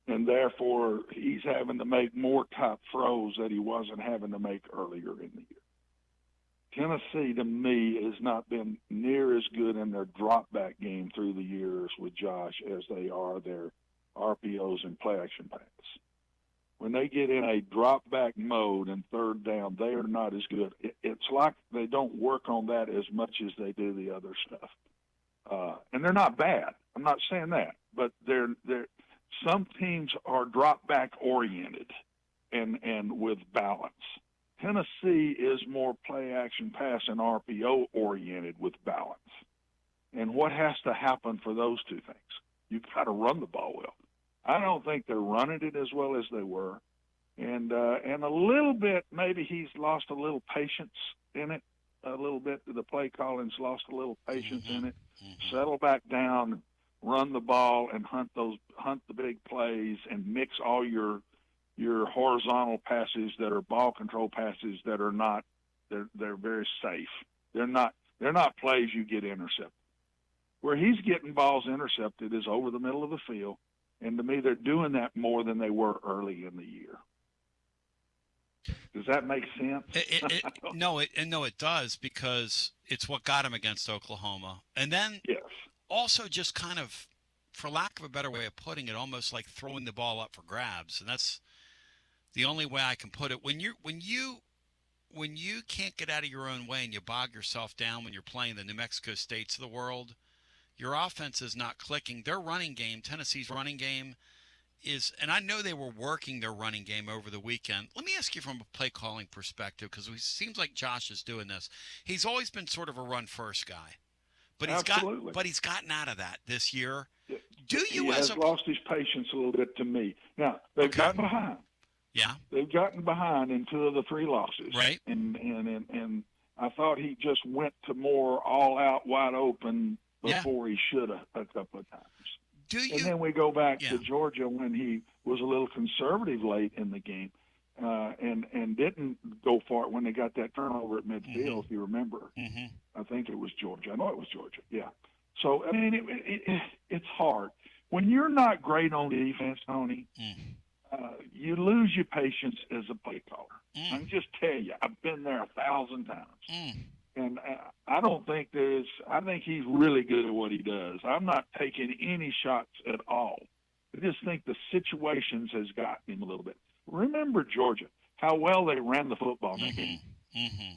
And therefore, he's having to make more top throws that he wasn't having to make earlier in the year. Tennessee, to me, has not been near as good in their drop-back game through the years with Josh as they are their RPOs and play-action pass. When they get in a drop-back mode and 3rd down, they are not as good. It's like they don't work on that as much as they do the other stuff. And they're not bad. I'm not saying that. But some teams are drop-back oriented and with balance. Tennessee is more play-action pass and RPO oriented with balance. And what has to happen for those 2 things? You've got to run the ball well. I don't think they're running it as well as they were. And a little bit, maybe he's lost a little patience in it, a little bit. The play calling's lost a little patience in it. Settle back down. run the ball and hunt the big plays and mix all your horizontal passes that are ball control passes that are not they're very safe. They're not plays you get intercepted. Where he's getting balls intercepted is over the middle of the field, and to me they're doing that more than they were early in the year. Does that make sense? No, it does, because it's what got him against Oklahoma. And then also just kind of, for lack of a better way of putting it, almost like throwing the ball up for grabs. And that's the only way I can put it. When you can't get out of your own way and you bog yourself down when you're playing the New Mexico States of the world, your offense is not clicking. Their running game, Tennessee's running game, and I know they were working their running game over the weekend. Let me ask you from a play calling perspective, because it seems like Josh is doing this. He's always been sort of a run first guy, but he's gotten out of that this year. He has lost his patience a little bit to me. Now they've gotten behind. Yeah, they've gotten behind in 2 of the 3 losses. Right, and I thought he just went to more all out, wide open before he should have a couple of times. And then we go back to Georgia when he was a little conservative late in the game, and didn't go for it when they got that turnover at midfield. If you remember, I think it was Georgia. I know it was Georgia. Yeah. So I mean, it's hard when you're not great on defense, Tony. You lose your patience as a play caller. I can just tell you, I've been there 1,000 times. And I don't think I think he's really good at what he does. I'm not taking any shots at all. I just think the situations has gotten him a little bit. Remember Georgia, how well they ran the football in that game.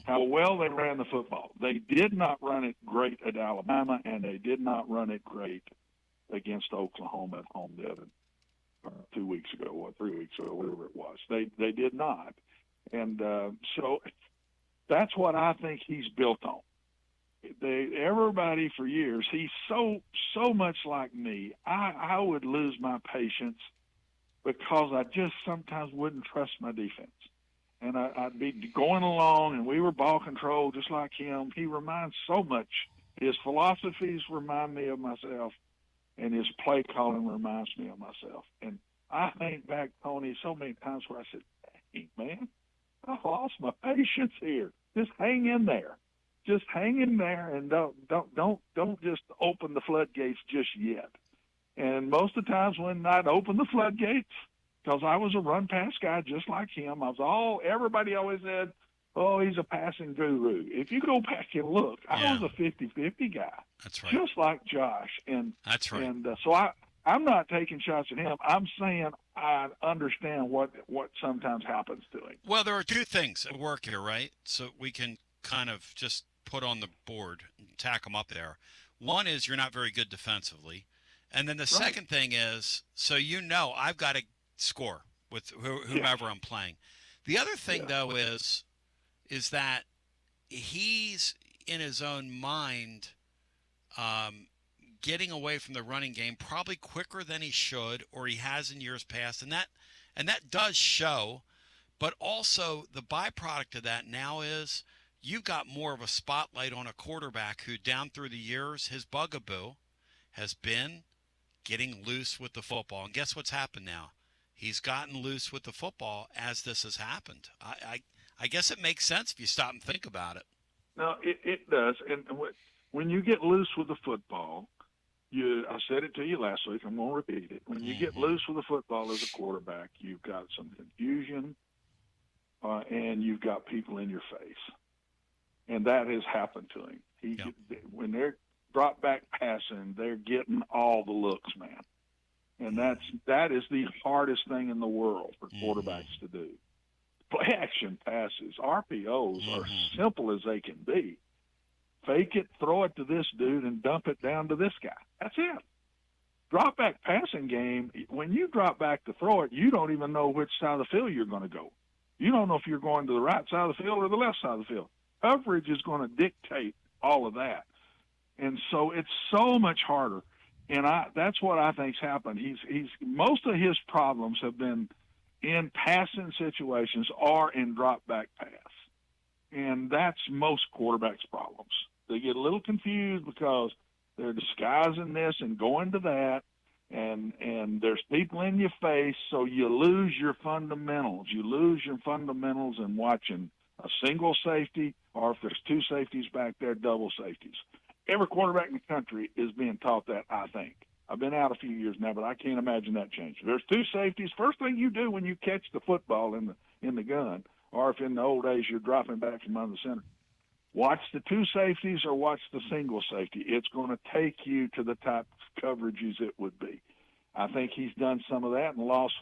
How well they ran the football. They did not run it great at Alabama, and they did not run it great against Oklahoma at home the other 2 weeks ago, or 3 weeks ago, whatever it was. They did not. And so that's what I think he's built on. Everybody for years, he's so much like me. I would lose my patience because I just sometimes wouldn't trust my defense. And I'd be going along, and we were ball control just like him. He reminds so much. His philosophies remind me of myself, and his play calling reminds me of myself. And I think back, Tony, so many times where I said, hey, man, I've lost my patience here. Just hang in there. Just hang in there, and don't just open the floodgates just yet. And most of the times when I'd open the floodgates, because I was a run-pass guy just like him, everybody always said, oh, he's a passing guru. If you go back and look, I was a 50-50 guy. That's right. Just like Josh. And that's right. And so I'm not taking shots at him. I'm saying I understand what sometimes happens to him. Well, there are 2 things at work here, right? So we can kind of just put on the board and tack them up there. One is you're not very good defensively. And then the second thing is, so I've got to score with whomever I'm playing. The other thing, though, is that he's in his own mind getting away from the running game probably quicker than he should, or he has in years past, and that does show. But also the byproduct of that now is you've got more of a spotlight on a quarterback who, down through the years, his bugaboo has been getting loose with the football. And guess what's happened now? He's gotten loose with the football as this has happened. I guess it makes sense if you stop and think about it. No, it does. And when you get loose with the football, I said it to you last week, I'm going to repeat it. When you get loose with the football as a quarterback, you've got some confusion and you've got people in your face. And that has happened to him. When they're drop back passing, they're getting all the looks, man. And that is the hardest thing in the world for quarterbacks to do. Play action passes, RPOs, are simple as they can be. Fake it, throw it to this dude, and dump it down to this guy. That's it. Drop back passing game, when you drop back to throw it, you don't even know which side of the field you're going to go. You don't know if you're going to the right side of the field or the left side of the field. Coverage is going to dictate all of that. And so it's so much harder. And that's what I think's happened. He's most of his problems have been in passing situations or in drop back pass. And that's most quarterbacks' problems. They get a little confused because They're disguising this and going to that, and there's people in your face, so you lose your fundamentals. You lose your fundamentals in watching a single safety, or if there's two safeties back there, double safeties. Every quarterback in the country is being taught that, I think. I've been out a few years now, but I can't imagine that changing. There's two safeties. First thing you do when you catch the football in the gun, or if in the old days you're dropping back from under the center, watch the two safeties or watch the single safety. It's going to take you to the type of coverages it would be. I think he's done some of that and lost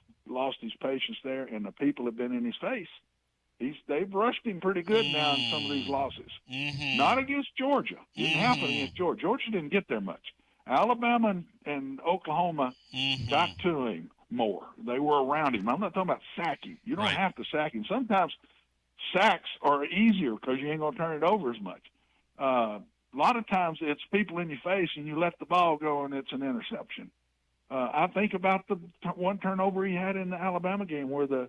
his patience there, and the people have been in his face. They've rushed him pretty good now in some of these losses. Not against Georgia. Didn't happen against Georgia. Georgia didn't get there much. Alabama and Oklahoma got to him more. They were around him. I'm not talking about sacking. You don't have to sack him. Sometimes sacks are easier because you ain't going to turn it over as much. A lot of times it's people in your face and you let the ball go and it's an interception. I think about the one turnover he had in the Alabama game where the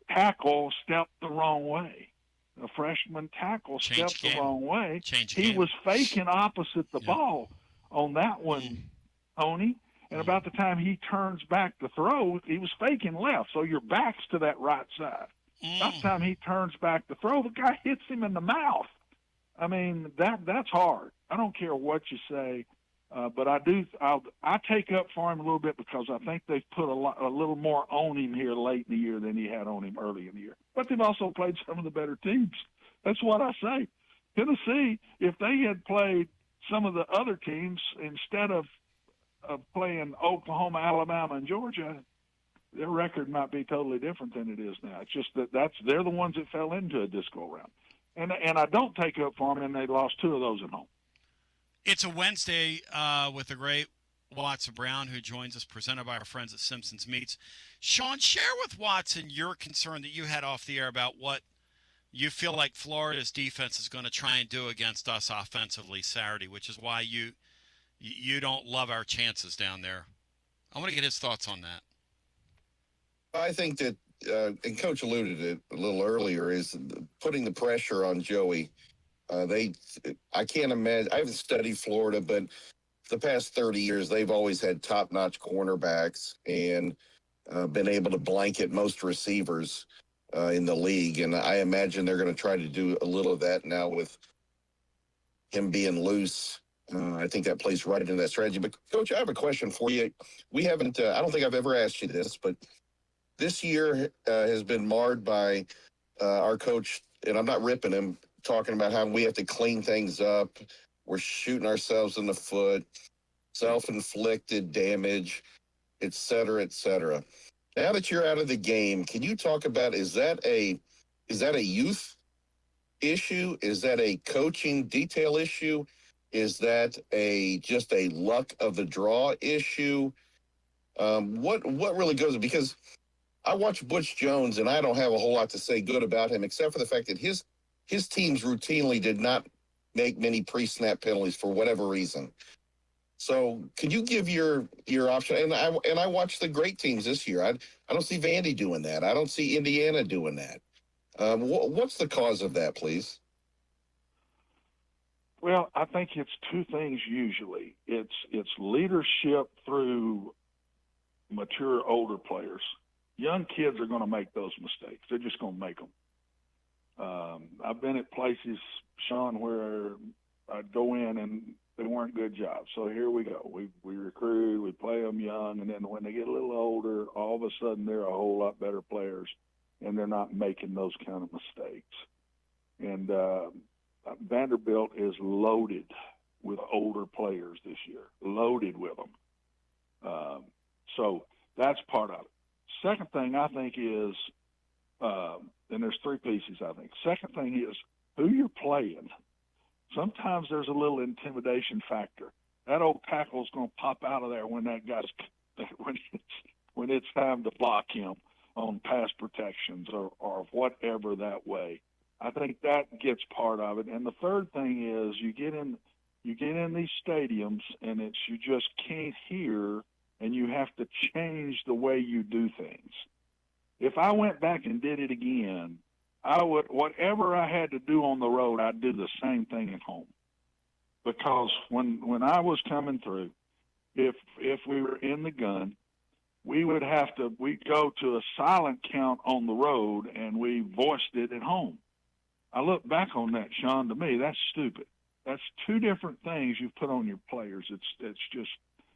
tackle stepped the wrong way. A freshman tackle stepped the wrong way. He was faking opposite the ball on that one, Tony. And about the time he turns back to throw, he was faking left. So your back's to that right side. About the time he turns back to throw, the guy hits him in the mouth. I mean, that's hard. I don't care what you say. But I take up for him a little bit because I think they've put a little more on him here late in the year than he had on him early in the year. But they've also played some of the better teams. That's what I say. Tennessee, if they had played some of the other teams instead of playing Oklahoma, Alabama, and Georgia, their record might be totally different than it is now. It's just they're the ones that fell into a disco round. And I don't take up for them, and they lost two of those at home. It's a Wednesday with the great Watson Brown, who joins us, presented by our friends at Simpson's Meats. Sean, share with Watson your concern that you had off the air about what you feel like Florida's defense is going to try and do against us offensively Saturday, which is why you don't love our chances down there. I want to get his thoughts on that. I think that, and Coach alluded to it a little earlier, is putting the pressure on Joey. I can't imagine. I haven't studied Florida, but the past 30 years, they've always had top-notch cornerbacks and been able to blanket most receivers in the league. And I imagine they're going to try to do a little of that now with him being loose. I think that plays right into that strategy. But, Coach, I have a question for you. We haven't I don't think I've ever asked you this, but this year has been marred by our coach, and I'm not ripping him, talking about how we have to clean things up. We're shooting ourselves in the foot, self-inflicted damage, et cetera, et cetera. Now that you're out of the game, can you talk about, is that a youth issue? Is that a coaching detail issue? Is that just a luck of the draw issue? What really goes, because I watch Butch Jones and I don't have a whole lot to say good about him, except for the fact that his teams routinely did not make many pre-snap penalties for whatever reason. So can you give your option? And I watch the great teams this year. I don't see Vandy doing that. I don't see Indiana doing that. What's the cause of that, please? Well, I think it's two things usually. It's leadership through mature older players. Young kids are going to make those mistakes. They're just going to make them. I've been at places, Sean, where I'd go in and they weren't good jobs. So here we go. We recruit, we play them young, and then when they get a little older, all of a sudden they're a whole lot better players, and they're not making those kind of mistakes. And Vanderbilt is loaded with older players this year, loaded with them. So that's part of it. Second thing I think is, and there's three pieces, I think. Second thing is who you're playing. Sometimes there's a little intimidation factor. That old tackle's going to pop out of there when that guy's when it's time to block him on pass protections or whatever that way. I think that gets part of it. And the third thing is you get in these stadiums and you just can't hear, and you have to change the way you do things. If I went back and did it again, I would, whatever I had to do on the road, I'd do the same thing at home. because when I was coming through, if we were in the gun, we'd go to a silent count on the road and we voiced it at home. I look back on that, Sean, to me, that's stupid. That's two different things you've put on your players. It's just,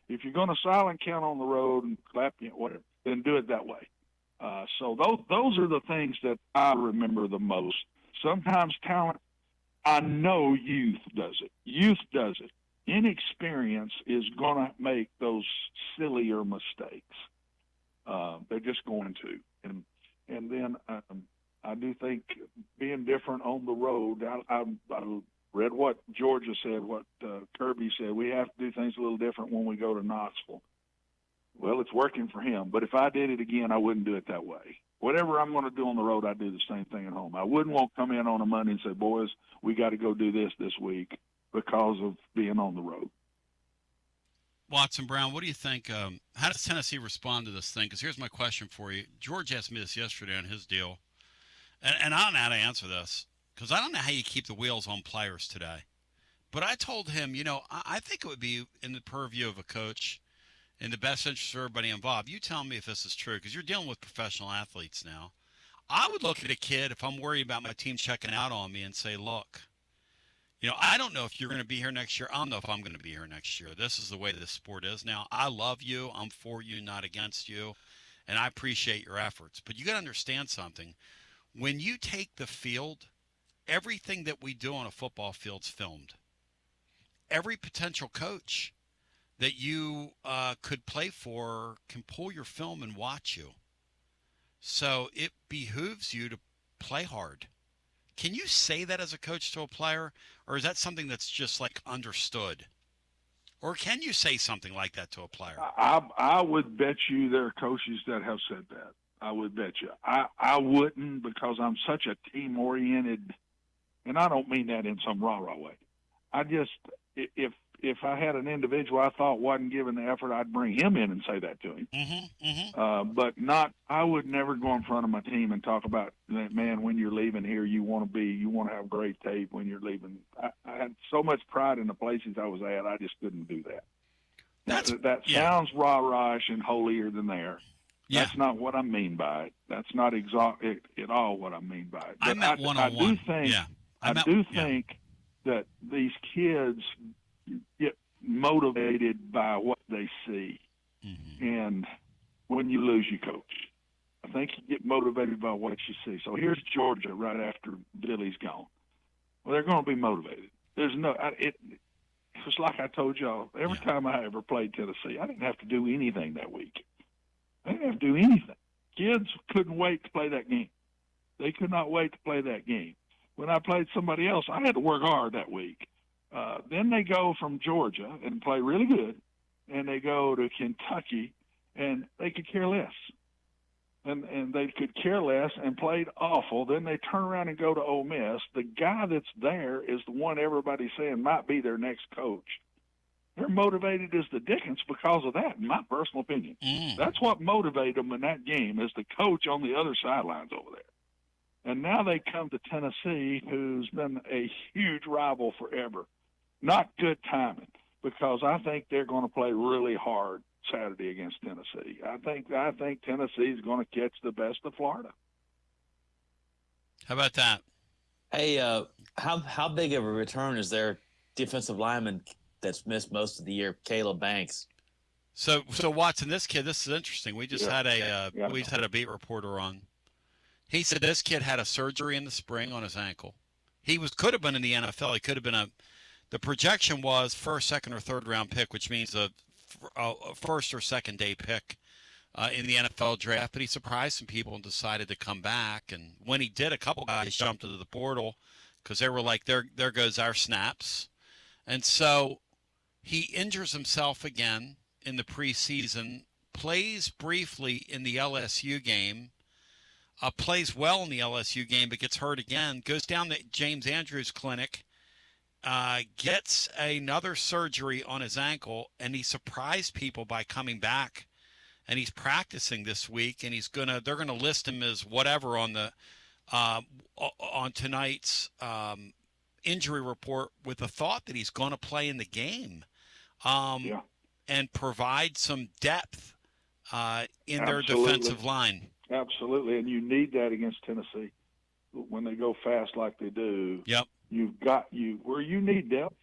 if you're going to silent count on the road and clap, whatever, then do it that way. So those are the things that I remember the most. Sometimes talent, I know youth does it. Youth does it. Inexperience is going to make those sillier mistakes. They're just going to. And then I do think being different on the road, I read what Georgia said, what Kirby said. We have to do things a little different when we go to Knoxville. Well, it's working for him. But if I did it again, I wouldn't do it that way. Whatever I'm going to do on the road, I do the same thing at home. I wouldn't want to come in on a Monday and say, boys, we got to go do this week because of being on the road. Watson Brown, what do you think? How does Tennessee respond to this thing? Because here's my question for you. George asked me this yesterday on his deal, and I don't know how to answer this because I don't know how you keep the wheels on players today. But I told him, I think it would be in the purview of a coach in the best interest of everybody involved. You tell me if this is true, because you're dealing with professional athletes now. I would look at a kid, if I'm worried about my team checking out on me, and say, look, I don't know if you're going to be here next year. I don't know if I'm going to be here next year. This is the way this sport is now. I love you. I'm for you, not against you. And I appreciate your efforts. But you got to understand something. When you take the field, everything that we do on a football field's filmed. Every potential coach that you could play for can pull your film and watch you. So it behooves you to play hard. Can you say that as a coach to a player, or is that something that's just like understood? Or can you say something like that to a player? I would bet you there are coaches that have said that. I would bet you. I wouldn't, because I'm such a team-oriented, and I don't mean that in some rah-rah way. I just, if I had an individual I thought wasn't giving the effort, I'd bring him in and say that to him. But I would never go in front of my team and talk about that, man, when you're leaving here, you want to have great tape when you're leaving. I had so much pride in the places I was at, I just couldn't do that. That sounds rah-rahish and holier than there. Yeah. That's not what I mean by it. That's not at all what I mean by it. But I meant one-on-one. I do think that these kids get motivated by what they see. And when you lose, you coach. I think you get motivated by what you see. So here's Georgia right after Billy's gone. Well, they're going to be motivated. There's no it's like I told y'all, every time I ever played Tennessee, I didn't have to do anything that week. I didn't have to do anything. Kids couldn't wait to play that game. They could not wait to play that game. When I played somebody else, I had to work hard that week. Then they go from Georgia and play really good, and they go to Kentucky, and they could care less. And they could care less and played awful. Then they turn around and go to Ole Miss. The guy that's there is the one everybody's saying might be their next coach. They're motivated as the dickens because of that, in my personal opinion. That's what motivated them in that game, is the coach on the other sidelines over there. And now they come to Tennessee, who's been a huge rival forever. Not good timing, because I think they're going to play really hard Saturday against Tennessee. I think Tennessee's going to catch the best of Florida. How about that? Hey, how big of a return is their defensive lineman that's missed most of the year, Caleb Banks? So Watson, this is interesting. We just had a beat reporter on. He said this kid had a surgery in the spring on his ankle. He could have been in the NFL. He could have been the projection was first, second, or third round pick, which means a first or second day pick in the NFL draft. But he surprised some people and decided to come back. And when he did, a couple guys jumped into the portal because they were like, there goes our snaps. And so he injures himself again in the preseason, plays briefly in the LSU game, plays well in the LSU game, but gets hurt again, goes down to James Andrews Clinic, gets another surgery on his ankle, and he surprised people by coming back. And he's practicing this week, and they're gonna list him as whatever on the on tonight's injury report with the thought that he's going to play in the game, and provide some depth in their defensive line. Absolutely, and you need that against Tennessee when they go fast like they do. Yep. Where you need depth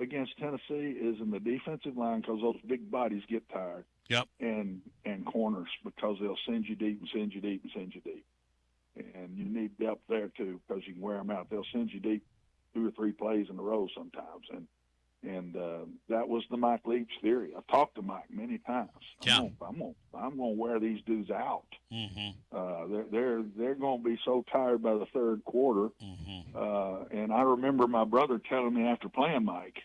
against Tennessee is in the defensive line because those big bodies get tired. Yep. And corners because they'll send you deep and send you deep and send you deep. And you need depth there too because you can wear them out. They'll send you deep 2 or 3 plays in a row sometimes. And that was the Mike Leach theory. I've talked to Mike many times. I'm gonna wear these dudes out. Mm-hmm. They're gonna be so tired by the third quarter. And I remember my brother telling me after playing Mike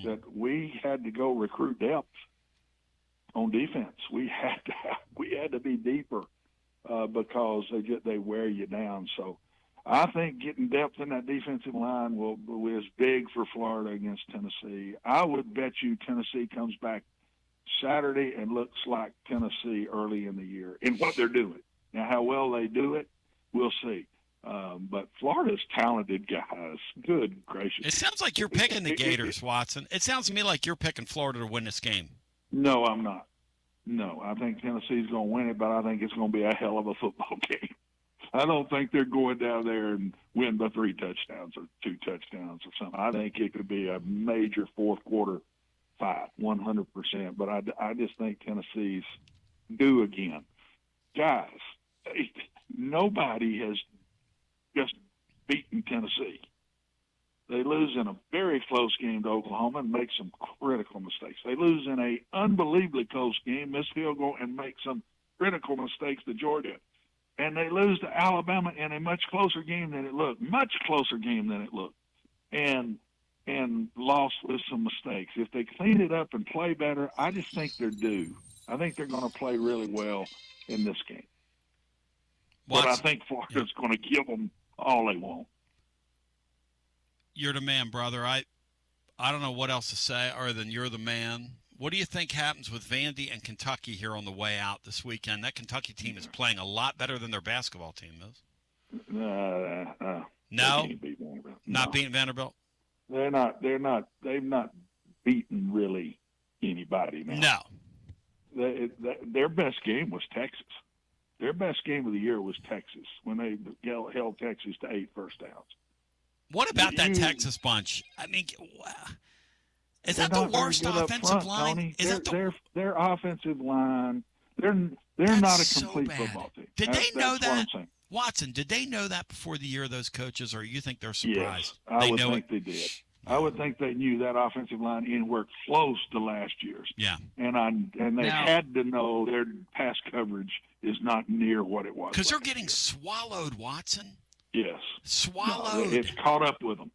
that we had to go recruit depth on defense. We had to be deeper because they wear you down. So I think getting depth in that defensive line is big for Florida against Tennessee. I would bet you Tennessee comes back Saturday and looks like Tennessee early in the year in what they're doing. Now, how well they do it, we'll see. But Florida's talented guys. Good gracious. It sounds like you're picking the Gators, Watson. It sounds to me like you're picking Florida to win this game. No, I'm not. No, I think Tennessee's going to win it, but I think it's going to be a hell of a football game. I don't think they're going down there and win by 3 touchdowns or 2 touchdowns or something. I think it could be a major fourth quarter fight, 100%. But I just think Tennessee's due again. Guys, nobody has just beaten Tennessee. They lose in a very close game to Oklahoma and make some critical mistakes. They lose in a unbelievably close game, miss field goal, and make some critical mistakes to Georgia. And they lose to Alabama in a much closer game than it looked, and lost with some mistakes. If they clean it up and play better, I just think they're due. I think they're going to play really well in this game. But I think Florida's going to give them all they want. You're the man, brother. I don't know what else to say other than you're the man. What do you think happens with Vandy and Kentucky here on the way out this weekend? That Kentucky team is playing a lot better than their basketball team is. No? Not beating Vanderbilt? They're not. They've not beaten really anybody now. No. Their best game was Texas. Their best game of the year was Texas when they held Texas to 8 first downs. What about that Texas bunch? I mean, is that the worst offensive line? Their offensive line? They're not a complete football team. Did they know that? Watson, did they know that before the year, those coaches, or you think they're surprised? Yes, I would think they did. I would think they knew that offensive line anywhere close to last year's. Yeah. And they had to know their pass coverage is not near what it was. Because they're getting swallowed, Watson. Yes. Swallowed. No, it's caught up with them.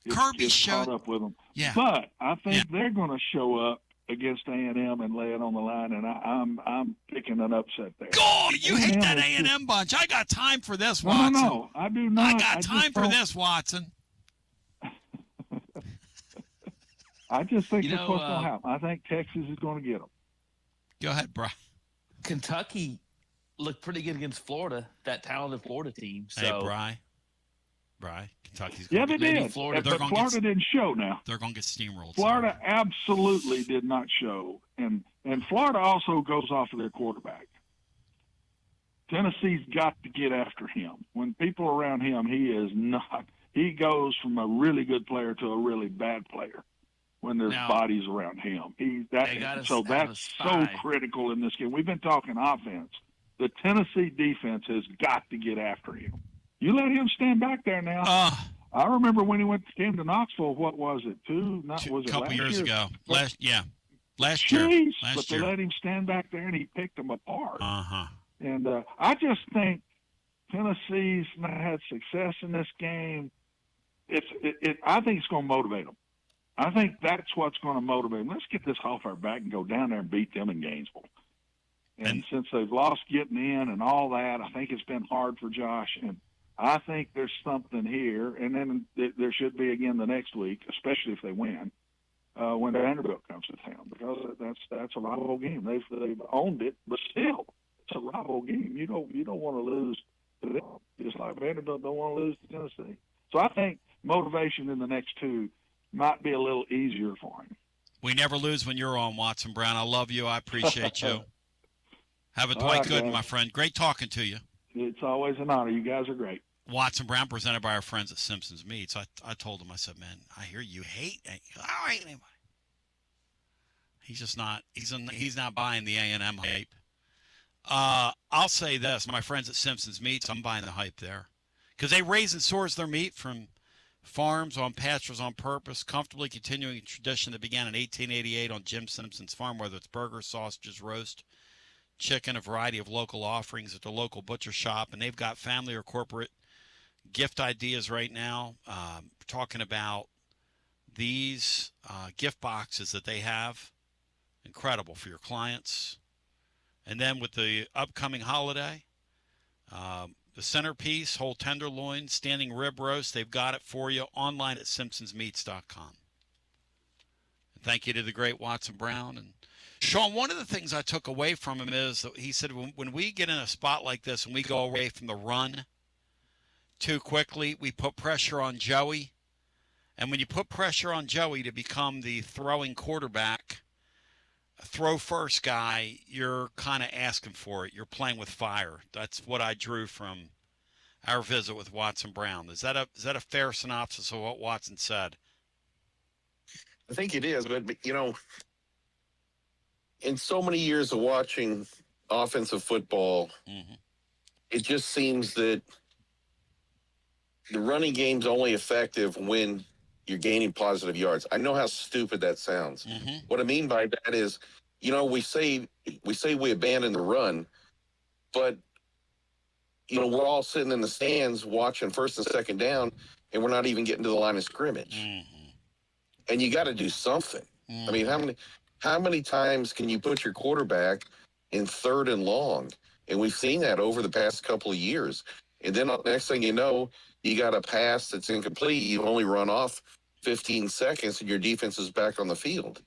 Kirby showed caught up with them. Yeah. But I think they're going to show up against A&M and lay it on the line, and I'm picking an upset there. God, you hate that A&M bunch. I got time for this, Watson. No, I do not. I got time for this, Watson. I just think that's what's going to happen. I think Texas is going to get them. Go ahead, Bri. Kentucky looked pretty good against Florida, that talented Florida team. So. Hey, Bri, Kentucky's going to get they did. But Florida didn't show now. They're going to get steamrolled. Florida absolutely did not show. And Florida also goes off of their quarterback. Tennessee's got to get after him. When people are around him, he is not. He goes from a really good player to a really bad player when there's bodies around him. That's so critical in this game. We've been talking offense. The Tennessee defense has got to get after him. You let him stand back there now. I remember when he came to Knoxville. What was it? Was it couple last years year? ago. Last year. But they let him stand back there and he picked them apart. And I just think Tennessee's not had success in this game. I think it's going to motivate them. I think that's what's going to motivate them. Let's get this off our back and go down there and beat them in Gainesville. And since they've lost getting in and all that, I think it's been hard for Josh. And I think there's something here. And then there should be again the next week, especially if they win, when Vanderbilt comes to town, because that's a rival game. They've owned it, but still, it's a rival game. You don't want to lose to them, just like Vanderbilt don't want to lose to Tennessee. So I think motivation in the next two might be a little easier for him. We never lose when you're on, Watson Brown. I love you. I appreciate you. Have a Dwight Gooden, my friend. Great talking to you. It's always an honor. You guys are great. Watson Brown, presented by our friends at Simpson's Meats. I told him, I said, man, I hear you hate. I don't hate anybody. He's just not. He's not buying the A&M hype. I'll say this: my friends at Simpson's Meats, I'm buying the hype there, because they raise and source their meat from farms on pastures on purpose, comfortably continuing a tradition that began in 1888 on Jim Simpson's farm. Whether it's burgers, sausages, roast chicken, a variety of local offerings at the local butcher shop, and they've got family or corporate gift ideas right now. We're talking about these gift boxes that they have. Incredible for your clients. And then with the upcoming holiday, the centerpiece, whole tenderloin, standing rib roast, they've got it for you online at simpsonsmeats.com. And thank you to the great Watson Brown. And Sean, one of the things I took away from him is that he said when we get in a spot like this and we go away from the run too quickly, we put pressure on Joey. And when you put pressure on Joey to become the throwing quarterback, throw first guy, you're kind of asking for it. You're playing with fire. That's what I drew from our visit with Watson Brown. Is that a fair synopsis of what Watson said? I think it is, but you know, in so many years of watching offensive football, it just seems that the running game's only effective when you're gaining positive yards. I know how stupid that sounds. What I mean by that is, you know, we say we abandon the run, but you know, we're all sitting in the stands watching first and second down, and we're not even getting to the line of scrimmage. And you got to do something. I mean, how many times can you put your quarterback in third and long? And we've seen that over the past couple of years. And then next thing you know, you got a pass that's incomplete. You only run off 15 seconds, and your defense is back on the field.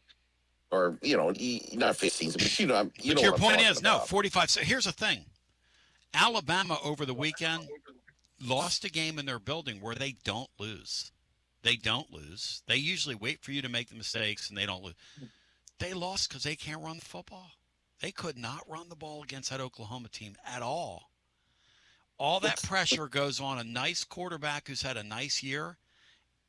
Or, you know, not 15, but you know. But your point is, no, 45. So here's the thing. Alabama over the weekend lost a game in their building where they don't lose. They don't lose. They usually wait for you to make the mistakes, and they don't lose. They lost because they can't run the football. They could not run the ball against that Oklahoma team at all. All that pressure goes on a nice quarterback who's had a nice year,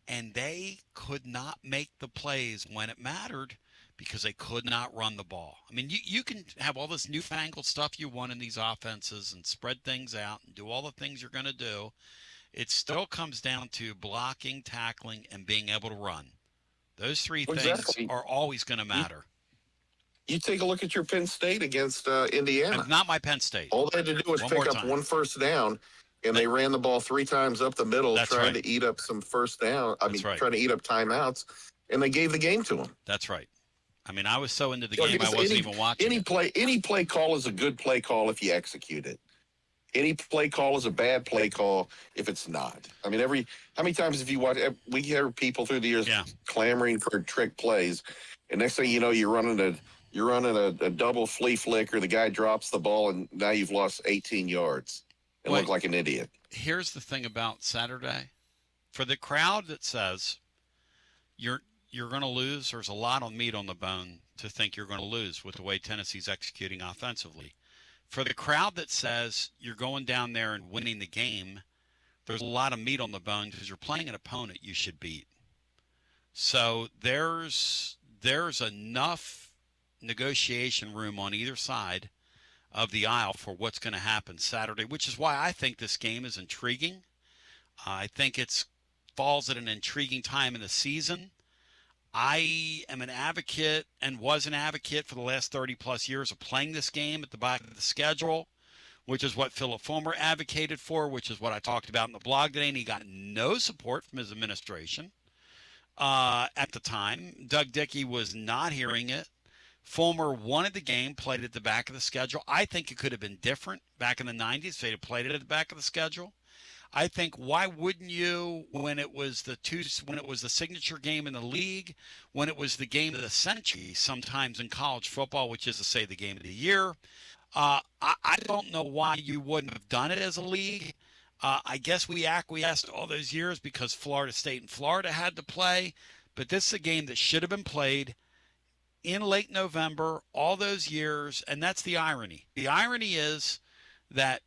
and they could not make the plays when it mattered because they could not run the ball. I mean, you can have all this newfangled stuff you want in these offenses and spread things out and do all the things you're going to do. It still comes down to blocking, tackling, and being able to run. Those three things are always going to matter. You take a look at your Penn State against Indiana. Not my Penn State. All they had to do was pick up one first down, and they ran the ball 3 times up the middle, trying to eat up some first down. Trying to eat up timeouts, and they gave the game to them. That's right. I mean, I was so into the game, I wasn't even watching Any play call is a good play call if you execute it. Any play call is a bad play call if it's not. I mean, how many times have you watched? We hear people through the years clamoring for trick plays, and next thing you know, you're running a double flea flicker. The guy drops the ball, and now you've lost 18 yards and look like an idiot. Here's the thing about Saturday. For the crowd that says you're going to lose, there's a lot of meat on the bone to think you're going to lose with the way Tennessee's executing offensively. For the crowd that says you're going down there and winning the game, there's a lot of meat on the bone because you're playing an opponent you should beat. So there's enough negotiation room on either side of the aisle for what's going to happen Saturday, which is why I think this game is intriguing. I think it falls at an intriguing time in the season. I am an advocate and was an advocate for the last 30-plus years of playing this game at the back of the schedule, which is what Philip Fulmer advocated for, which is what I talked about in the blog today, and he got no support from his administration at the time. Doug Dickey was not hearing it. Fulmer wanted the game played at the back of the schedule. I think it could have been different back in the 90s if they'd have played it at the back of the schedule. I think why wouldn't you when it was the signature game in the league, when it was the game of the century sometimes in college football, which is to say the game of the year. I don't know why you wouldn't have done it as a league. I guess we acquiesced all those years because Florida State and Florida had to play, but this is a game that should have been played in late November all those years, and that's the irony. The irony is that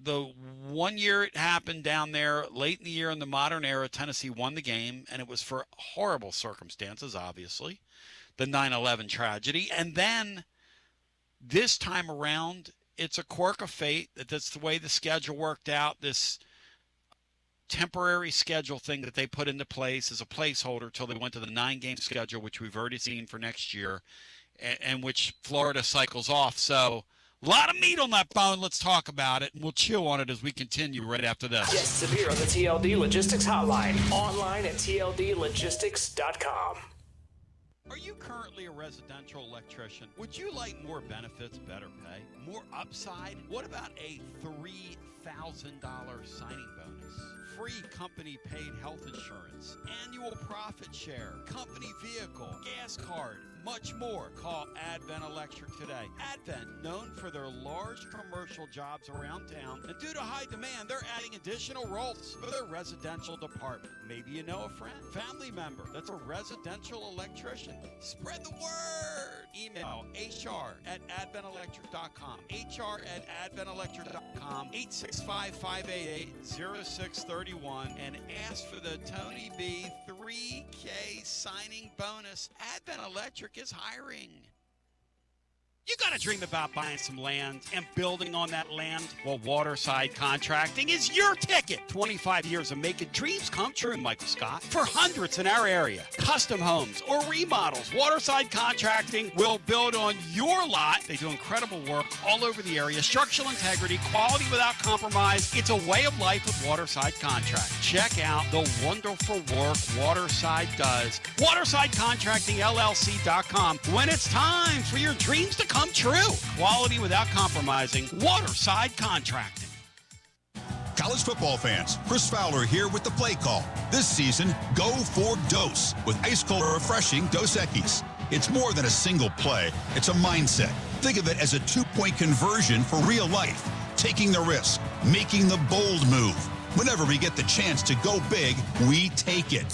the one year it happened down there, late in the year in the modern era, Tennessee won the game, and it was for horrible circumstances, obviously, the 9/11 tragedy. And then this time around, it's a quirk of fate that that's the way the schedule worked out. This temporary schedule thing that they put into place as a placeholder till they went to the 9-game schedule, which we've already seen for next year, and which Florida cycles off. So a lot of meat on that bone. Let's talk about it, and we'll chew on it as we continue right after this. Guests appear on the TLD Logistics Hotline, online at tldlogistics.com. Are you currently a residential electrician? Would you like more benefits, better pay, more upside? What about a $3,000 signing bonus? Free company-paid health insurance, annual profit share, company vehicle, gas card, much more. Call Advent Electric today. Advent, known for their large commercial jobs around town, and due to high demand, they're adding additional roles for their residential department. Maybe you know a friend, family member that's a residential electrician. Spread the word. Email hr@adventelectric.com. hr@adventelectric.com. 865-588-0631 and ask for the Tony B 3K signing bonus. Advent Electric is hiring. You got to dream about buying some land and building on that land. Well, Waterside Contracting is your ticket. 25 years of making dreams come true, Michael Scott. For hundreds in our area, custom homes or remodels, Waterside Contracting will build on your lot. They do incredible work all over the area. Structural integrity, quality without compromise. It's a way of life with Waterside Contract. Check out the wonderful work Waterside does. WatersideContractingLLC.com. When it's time for your dreams to come true. Quality without compromising. Waterside Contracting. College football fans, Chris Fowler here with the play call. This season, go for Dose with ice-cold refreshing Dos Equis. It's more than a single play. It's a mindset. Think of it as a 2-point conversion for real life. Taking the risk, making the bold move. Whenever we get the chance to go big, we take it.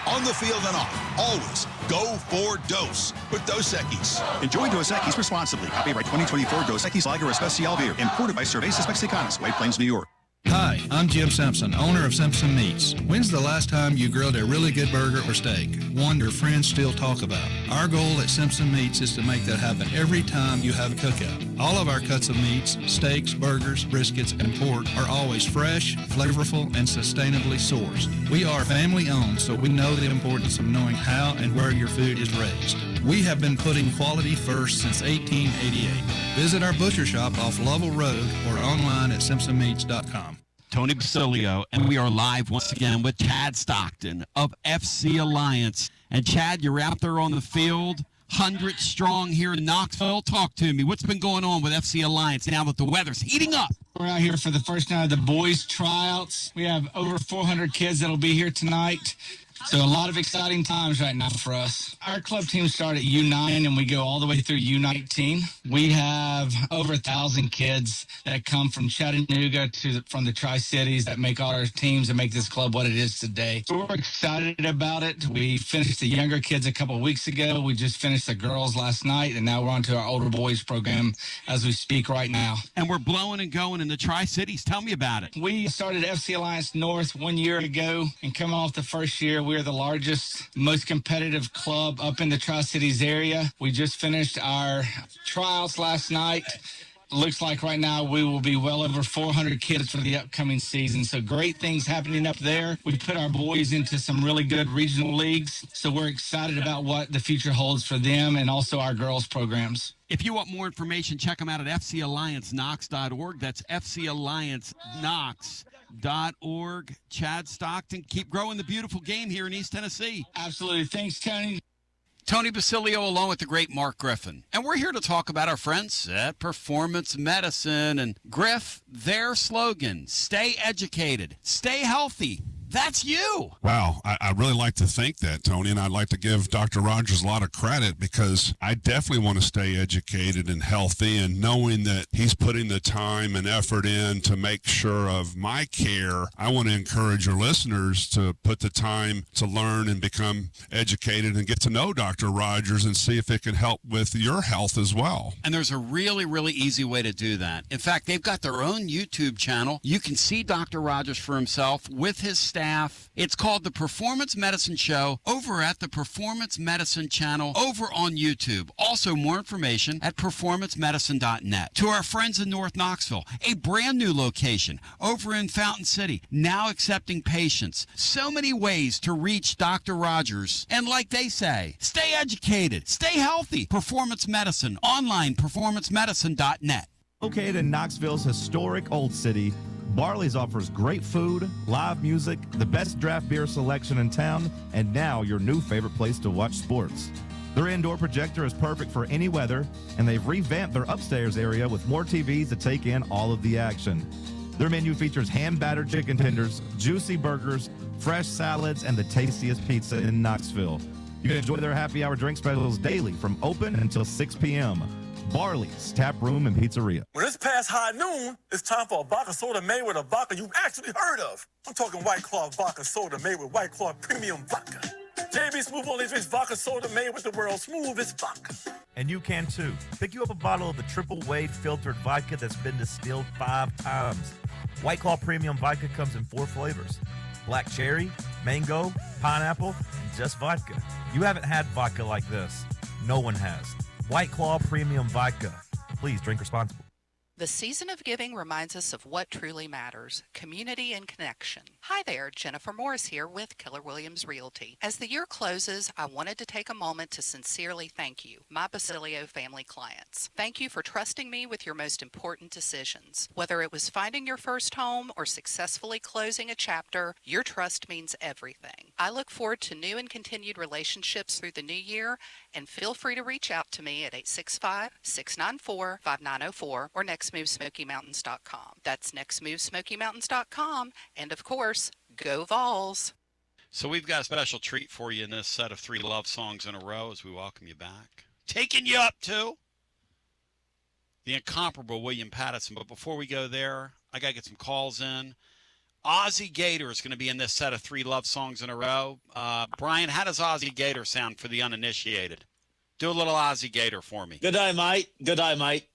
On the field and off, always go for Dose with Dos Equis. Enjoy Dos Equis responsibly. Copyright 2024 Dos Equis Lager Especial Beer. Imported by Cervezas Mexicanas, White Plains, New York. Hi, I'm Jim Simpson, owner of Simpson Meats. When's the last time you grilled a really good burger or steak? One your friends still talk about. Our goal at Simpson Meats is to make that happen every time you have a cookout. All of our cuts of meats, steaks, burgers, briskets, and pork are always fresh, flavorful, and sustainably sourced. We are family owned, so we know the importance of knowing how and where your food is raised. We have been putting quality first since 1888. Visit our butcher shop off Lovell Road or online at simpsonmeats.com. Tony Basilio, and we are live once again with Chad Stockton of FC Alliance. And Chad, you're out there on the field, 100 strong here in Knoxville. Talk to me. What's been going on with FC Alliance now that the weather's heating up? We're out here for the first night of the boys' tryouts. We have over 400 kids that'll be here tonight. So a lot of exciting times right now for us. Our club team start at U9 and we go all the way through U19. We have over 1,000 kids that come from Chattanooga from the Tri-Cities that make all our teams and make this club what it is today. So we're excited about it. We finished the younger kids a couple of weeks ago. We just finished the girls last night, and now we're on to our older boys program as we speak right now. And we're blowing and going in the Tri-Cities. Tell me about it. We started FC Alliance North 1 year ago, and coming off the first year, we're the largest, most competitive club up in the Tri-Cities area. We just finished our trials last night. Looks like right now we will be well over 400 kids for the upcoming season. So great things happening up there. We put our boys into some really good regional leagues. So we're excited about what the future holds for them and also our girls programs. If you want more information, check them out at fcallianceknox.org. That's fcallianceknox.org. Chad Stockton, keep growing the beautiful game here in East Tennessee. Absolutely. Thanks, Tony. Tony Basilio along with the great Mark Griffin. And we're here to talk about our friends at Performance Medicine. And Griff, their slogan, stay educated, stay healthy. That's you. Wow, I really like to think that, Tony, and I'd like to give Dr. Rogers a lot of credit because I definitely want to stay educated and healthy, and knowing that he's putting the time and effort in to make sure of my care, I want to encourage your listeners to put the time to learn and become educated and get to know Dr. Rogers and see if it can help with your health as well. And there's a really, really easy way to do that. In fact, they've got their own YouTube channel. You can see Dr. Rogers for himself with his staff. It's called The Performance Medicine Show over at the Performance Medicine channel over on YouTube. Also, more information at performancemedicine.net. To our friends in North Knoxville, a brand new location over in Fountain City, now accepting patients. So many ways to reach Dr. Rogers. And like they say, stay educated, stay healthy. Performance Medicine, online, performancemedicine.net. Located in Knoxville's historic Old City, Barley's offers great food, live music, the best draft beer selection in town, and now your new favorite place to watch sports. Their indoor projector is perfect for any weather, and they've revamped their upstairs area with more TVs to take in all of the action. Their menu features hand-battered chicken tenders, juicy burgers, fresh salads, and the tastiest pizza in Knoxville. You can enjoy their happy hour drink specials daily from open until 6 p.m. Barley's Tap Room and Pizzeria. When it's past high noon, it's time for a vodka soda made with a vodka you've actually heard of. I'm talking White Claw vodka soda made with White Claw premium vodka. JB Smooth only drinks vodka soda made with the world's smoothest vodka. And you can too. Pick you up a bottle of the triple weight filtered vodka that's been distilled 5 times. White Claw premium vodka comes in 4 flavors: black cherry, mango, pineapple, and just vodka. You haven't had vodka like this. No one has. White Claw Premium Vodka. Please drink responsibly. The season of giving reminds us of what truly matters, community and connection. Hi there, Jennifer Morris here with Keller Williams Realty. As the year closes, I wanted to take a moment to sincerely thank you, my Basilio family clients. Thank you for trusting me with your most important decisions. Whether it was finding your first home or successfully closing a chapter, your trust means everything. I look forward to new and continued relationships through the new year, and feel free to reach out to me at 865-694-5904 or nextmovesmokymountains.com. That's nextmovesmokymountains.com. And of course, go Vols. So we've got a special treat for you in this set of 3 love songs in a row as we welcome you back. Taking you up to the incomparable William Pattison. But before we go there, I got to get some calls in. Ozzie Gator is going to be in this set of 3 love songs in a row. Brian, how does Ozzie Gator sound for the uninitiated? Do a little Ozzie Gator for me. Good day, mate. Good day, mate.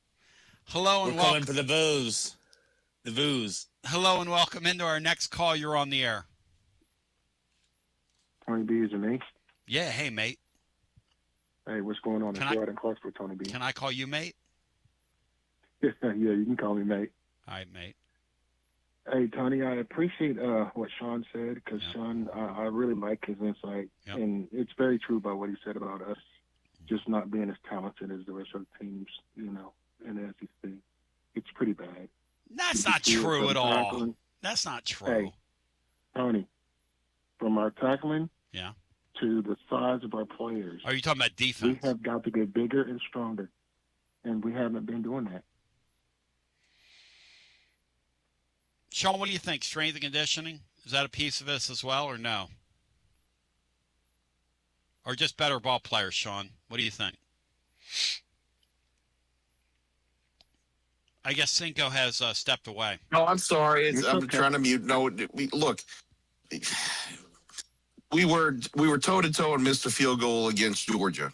Hello and We're welcome. calling for the booze. The booze. Hello and welcome into our next call. You're on the air. Tony B, is it me? Yeah, hey, mate. Hey, what's going on? It's Rod in Clarksville, Tony B. Can I call you mate? Yeah, you can call me mate. All right, mate. Hey, Tony, I appreciate what Sean said because Sean, I really like his insight, and it's very true about what he said about us just not being as talented as the rest of the teams, in the SEC. It's pretty bad. That's not true at all. That's not true. Hey, Tony, from our tackling to the size of our players. Are you talking about defense? We have got to get bigger and stronger, and we haven't been doing that. Sean, what do you think? Strength and conditioning? Is that a piece of this as well, or no? Or just better ball players, Sean? What do you think? I guess Cinco has stepped away. No, I'm sorry. I'm trying to mute. No, look, we were toe to toe and missed a field goal against Georgia.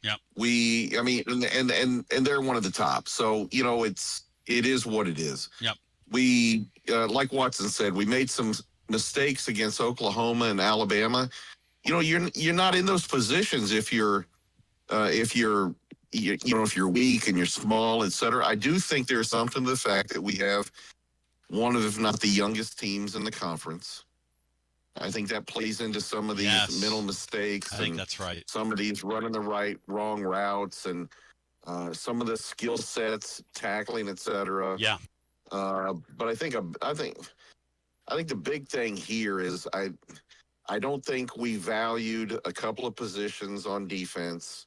Yep. And they're one of the top. So it is what it is. Yep. We like Watson said, we made some mistakes against Oklahoma and Alabama. You're not in those positions if you're weak and you're small, et cetera. I do think there's something to the fact that we have one of, if not the youngest teams in the conference. I think that plays into some of these mental mistakes. I think that's right. Some of these running the wrong routes and some of the skill sets, tackling, et cetera. Yeah. But I think the big thing here is I don't think we valued a couple of positions on defense.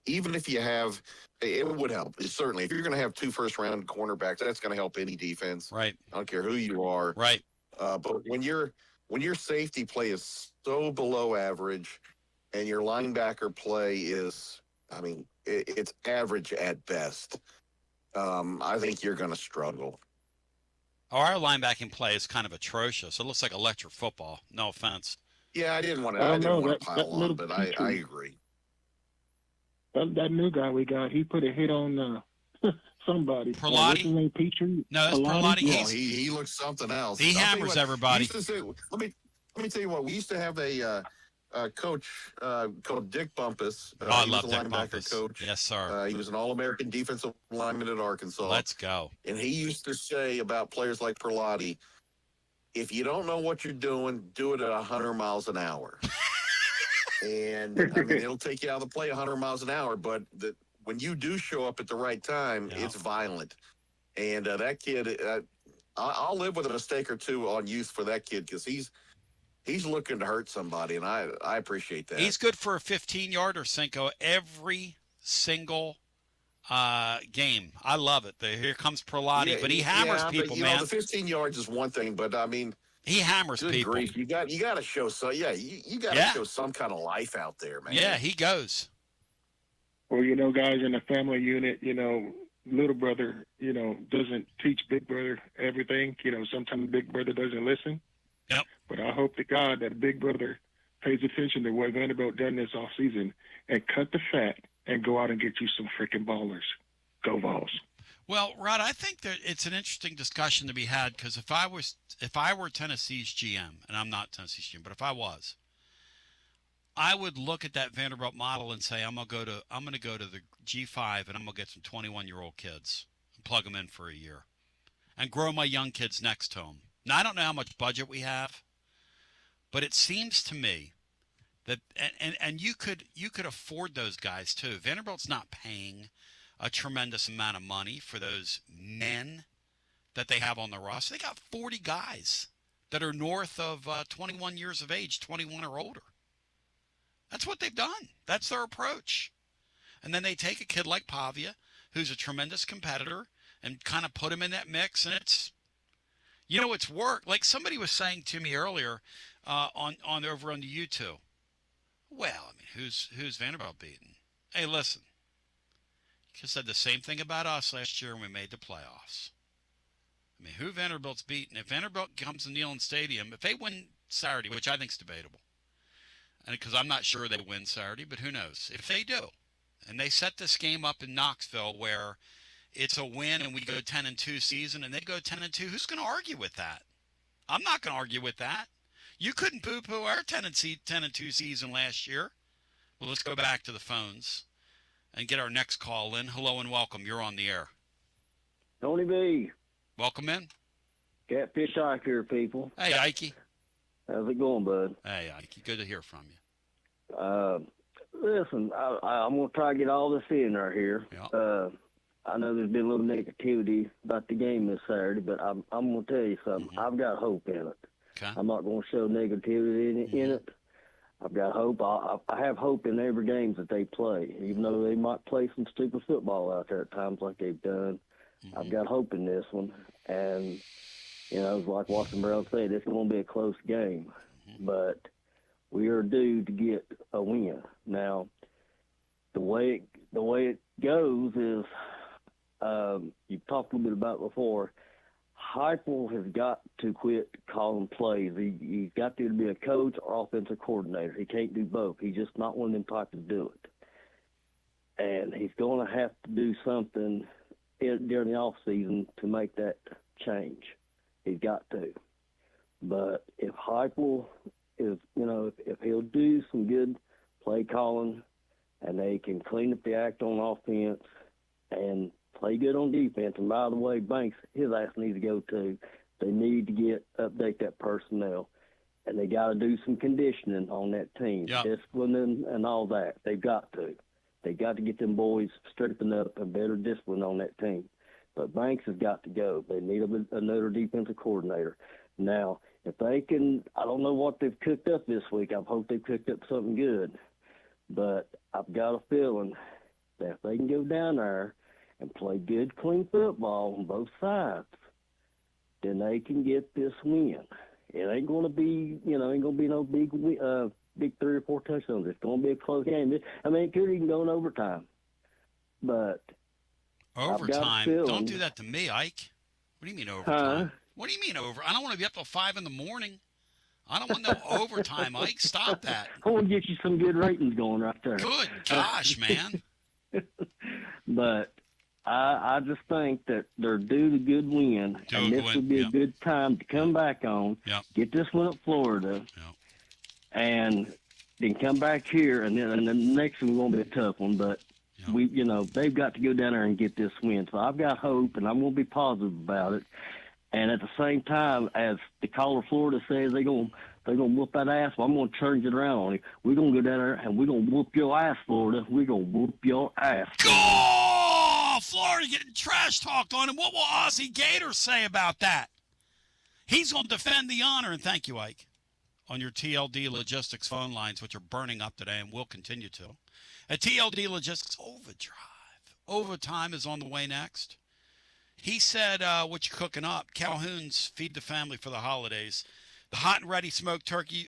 even if you have, it would help. Certainly, if you're going to have 2 first-round cornerbacks, that's going to help any defense. Right. I don't care who you are. Right. But when your safety play is so below average, and your linebacker play is, I mean, it's average at best, I think you're going to struggle. Our linebacking play is kind of atrocious. It looks like electric football. No offense. Yeah, I didn't want I don't know, to pile on, but I agree. That new guy we got, he put a hit on somebody. Perlotti? What's his name, Petrie? No, that's Perlotti. Yeah, he looks something else. He hammers everybody. Let me tell you what. We used to have a coach called Dick Bumpus. I he love was a Dick linebacker Bumpus. coach. Yes, sir. He was an All-American defensive lineman at Arkansas. Let's go. And he used to say about players like Perlotti, if you don't know what you're doing, do it at 100 miles an hour. And I mean, it'll take you out of the play 100 miles an hour, but when you do show up at the right time, it's violent. And that kid, I'll live with a mistake or two on youth for that kid because he's looking to hurt somebody, and I appreciate that. He's good for a 15-yarder, Cinco, every single game. I love it. Here comes Perlotti, but he hammers people, but, man. The 15 yards is one thing, but I mean, he hammers good people. Grief. You got to show you got to show some kind of life out there, man. Yeah, he goes. Well, guys in the family unit, little brother, doesn't teach big brother everything. Sometimes big brother doesn't listen. Yep. But I hope to God that big brother pays attention to what Vanderbilt done this off season and cut the fat and go out and get you some freaking ballers. Go Vols. Well, Rod, I think that it's an interesting discussion to be had because if I were Tennessee's GM, and I'm not Tennessee's GM, but if I was, I would look at that Vanderbilt model and say I'm going to go to the G5 and I'm going to get some 21-year-old kids and plug them in for a year and grow my young kids next to them. Now, I don't know how much budget we have, but it seems to me that and you could afford those guys too. Vanderbilt's not paying a tremendous amount of money for those men that they have on the roster. They got 40 guys that are north of 21 years of age, 21 or older. That's what they've done. That's their approach. And then they take a kid like Pavia, who's a tremendous competitor, and kind of put him in that mix. And it's worked. Like somebody was saying to me earlier on over on the YouTube. Well, I mean, who's Vanderbilt beating? Hey, listen. You said the same thing about us last year when we made the playoffs. I mean, who Vanderbilt's beating? If Vanderbilt comes to Neyland Stadium, if they win Saturday, which I think is debatable, and because I'm not sure they win Saturday, but who knows? If they do, and they set this game up in Knoxville where it's a win and we go 10-2 season and they go 10-2, who's going to argue with that? I'm not going to argue with that. You couldn't poo-poo our 10-2 season last year. Well, let's go back to the phones and get our next call in. Hello and welcome. You're on the air. Tony B. Welcome in. Catfish Ike here, people. Hey, Ikey. How's it going, bud? Hey, Ikey. Good to hear from you. Listen, I'm going to try to get all this in right here. Yeah. I know there's been a little negativity about the game this Saturday, but I'm going to tell you something. Mm-hmm. I've got hope in it. Okay. I'm not going to show negativity in it. I've got hope. I have hope in every game that they play, even though they might play some stupid football out there at times like they've done. Mm-hmm. I've got hope in this one. And, it's like Washington Brown said, it's going to be a close game. Mm-hmm. But we are due to get a win. Now, the way it goes is, you've talked a little bit about it before, Heupel has got to quit calling plays. He's got to be a coach or offensive coordinator. He can't do both. He's just not one of them types to do it. And he's going to have to do something during the off season to make that change. He's got to. But if Heupel is, if he'll do some good play calling and they can clean up the act on offense and play good on defense. And by the way, Banks, his ass needs to go too. They need to update that personnel, and they got to do some conditioning on that team, discipline and all that. They've got to. They got to get them boys strengthened up and better discipline on that team. But Banks has got to go. They need another defensive coordinator. Now, if they can, I don't know what they've cooked up this week. I hope they've cooked up something good. But I've got a feeling that if they can go down there and play good, clean football on both sides, then they can get this win. It ain't going to be, ain't going to be no big 3 or 4 touchdowns. It's going to be a close game. I mean, it could even go in overtime. But overtime? Don't do that to me, Ike. What do you mean overtime? What do you mean over? I don't want to be up till 5 in the morning. I don't want no overtime, Ike. Stop that. I want to get you some good ratings going right there. Good gosh, man. But I just think that they're due a good win, and this would be a good time to come back on, get this one at Florida, and then come back here, and then the next one won't be a tough one, but they've got to go down there and get this win. So I've got hope, and I'm going to be positive about it. And at the same time, as the caller Florida says, they're gonna whoop that ass. Well, I'm gonna change it around on you. We're gonna go down there and we're gonna whoop your ass, Florida. We're gonna whoop your ass. Oh, Florida getting trash talked on him. What will Ozzie Gator say about that? He's gonna defend the honor, and thank you, Ike, on your TLD Logistics phone lines, which are burning up today and will continue to. At TLD Logistics Overdrive. Overtime is on the way next. He said, what you cooking up? Calhoun's Feed the Family for the holidays. The hot and ready smoked turkey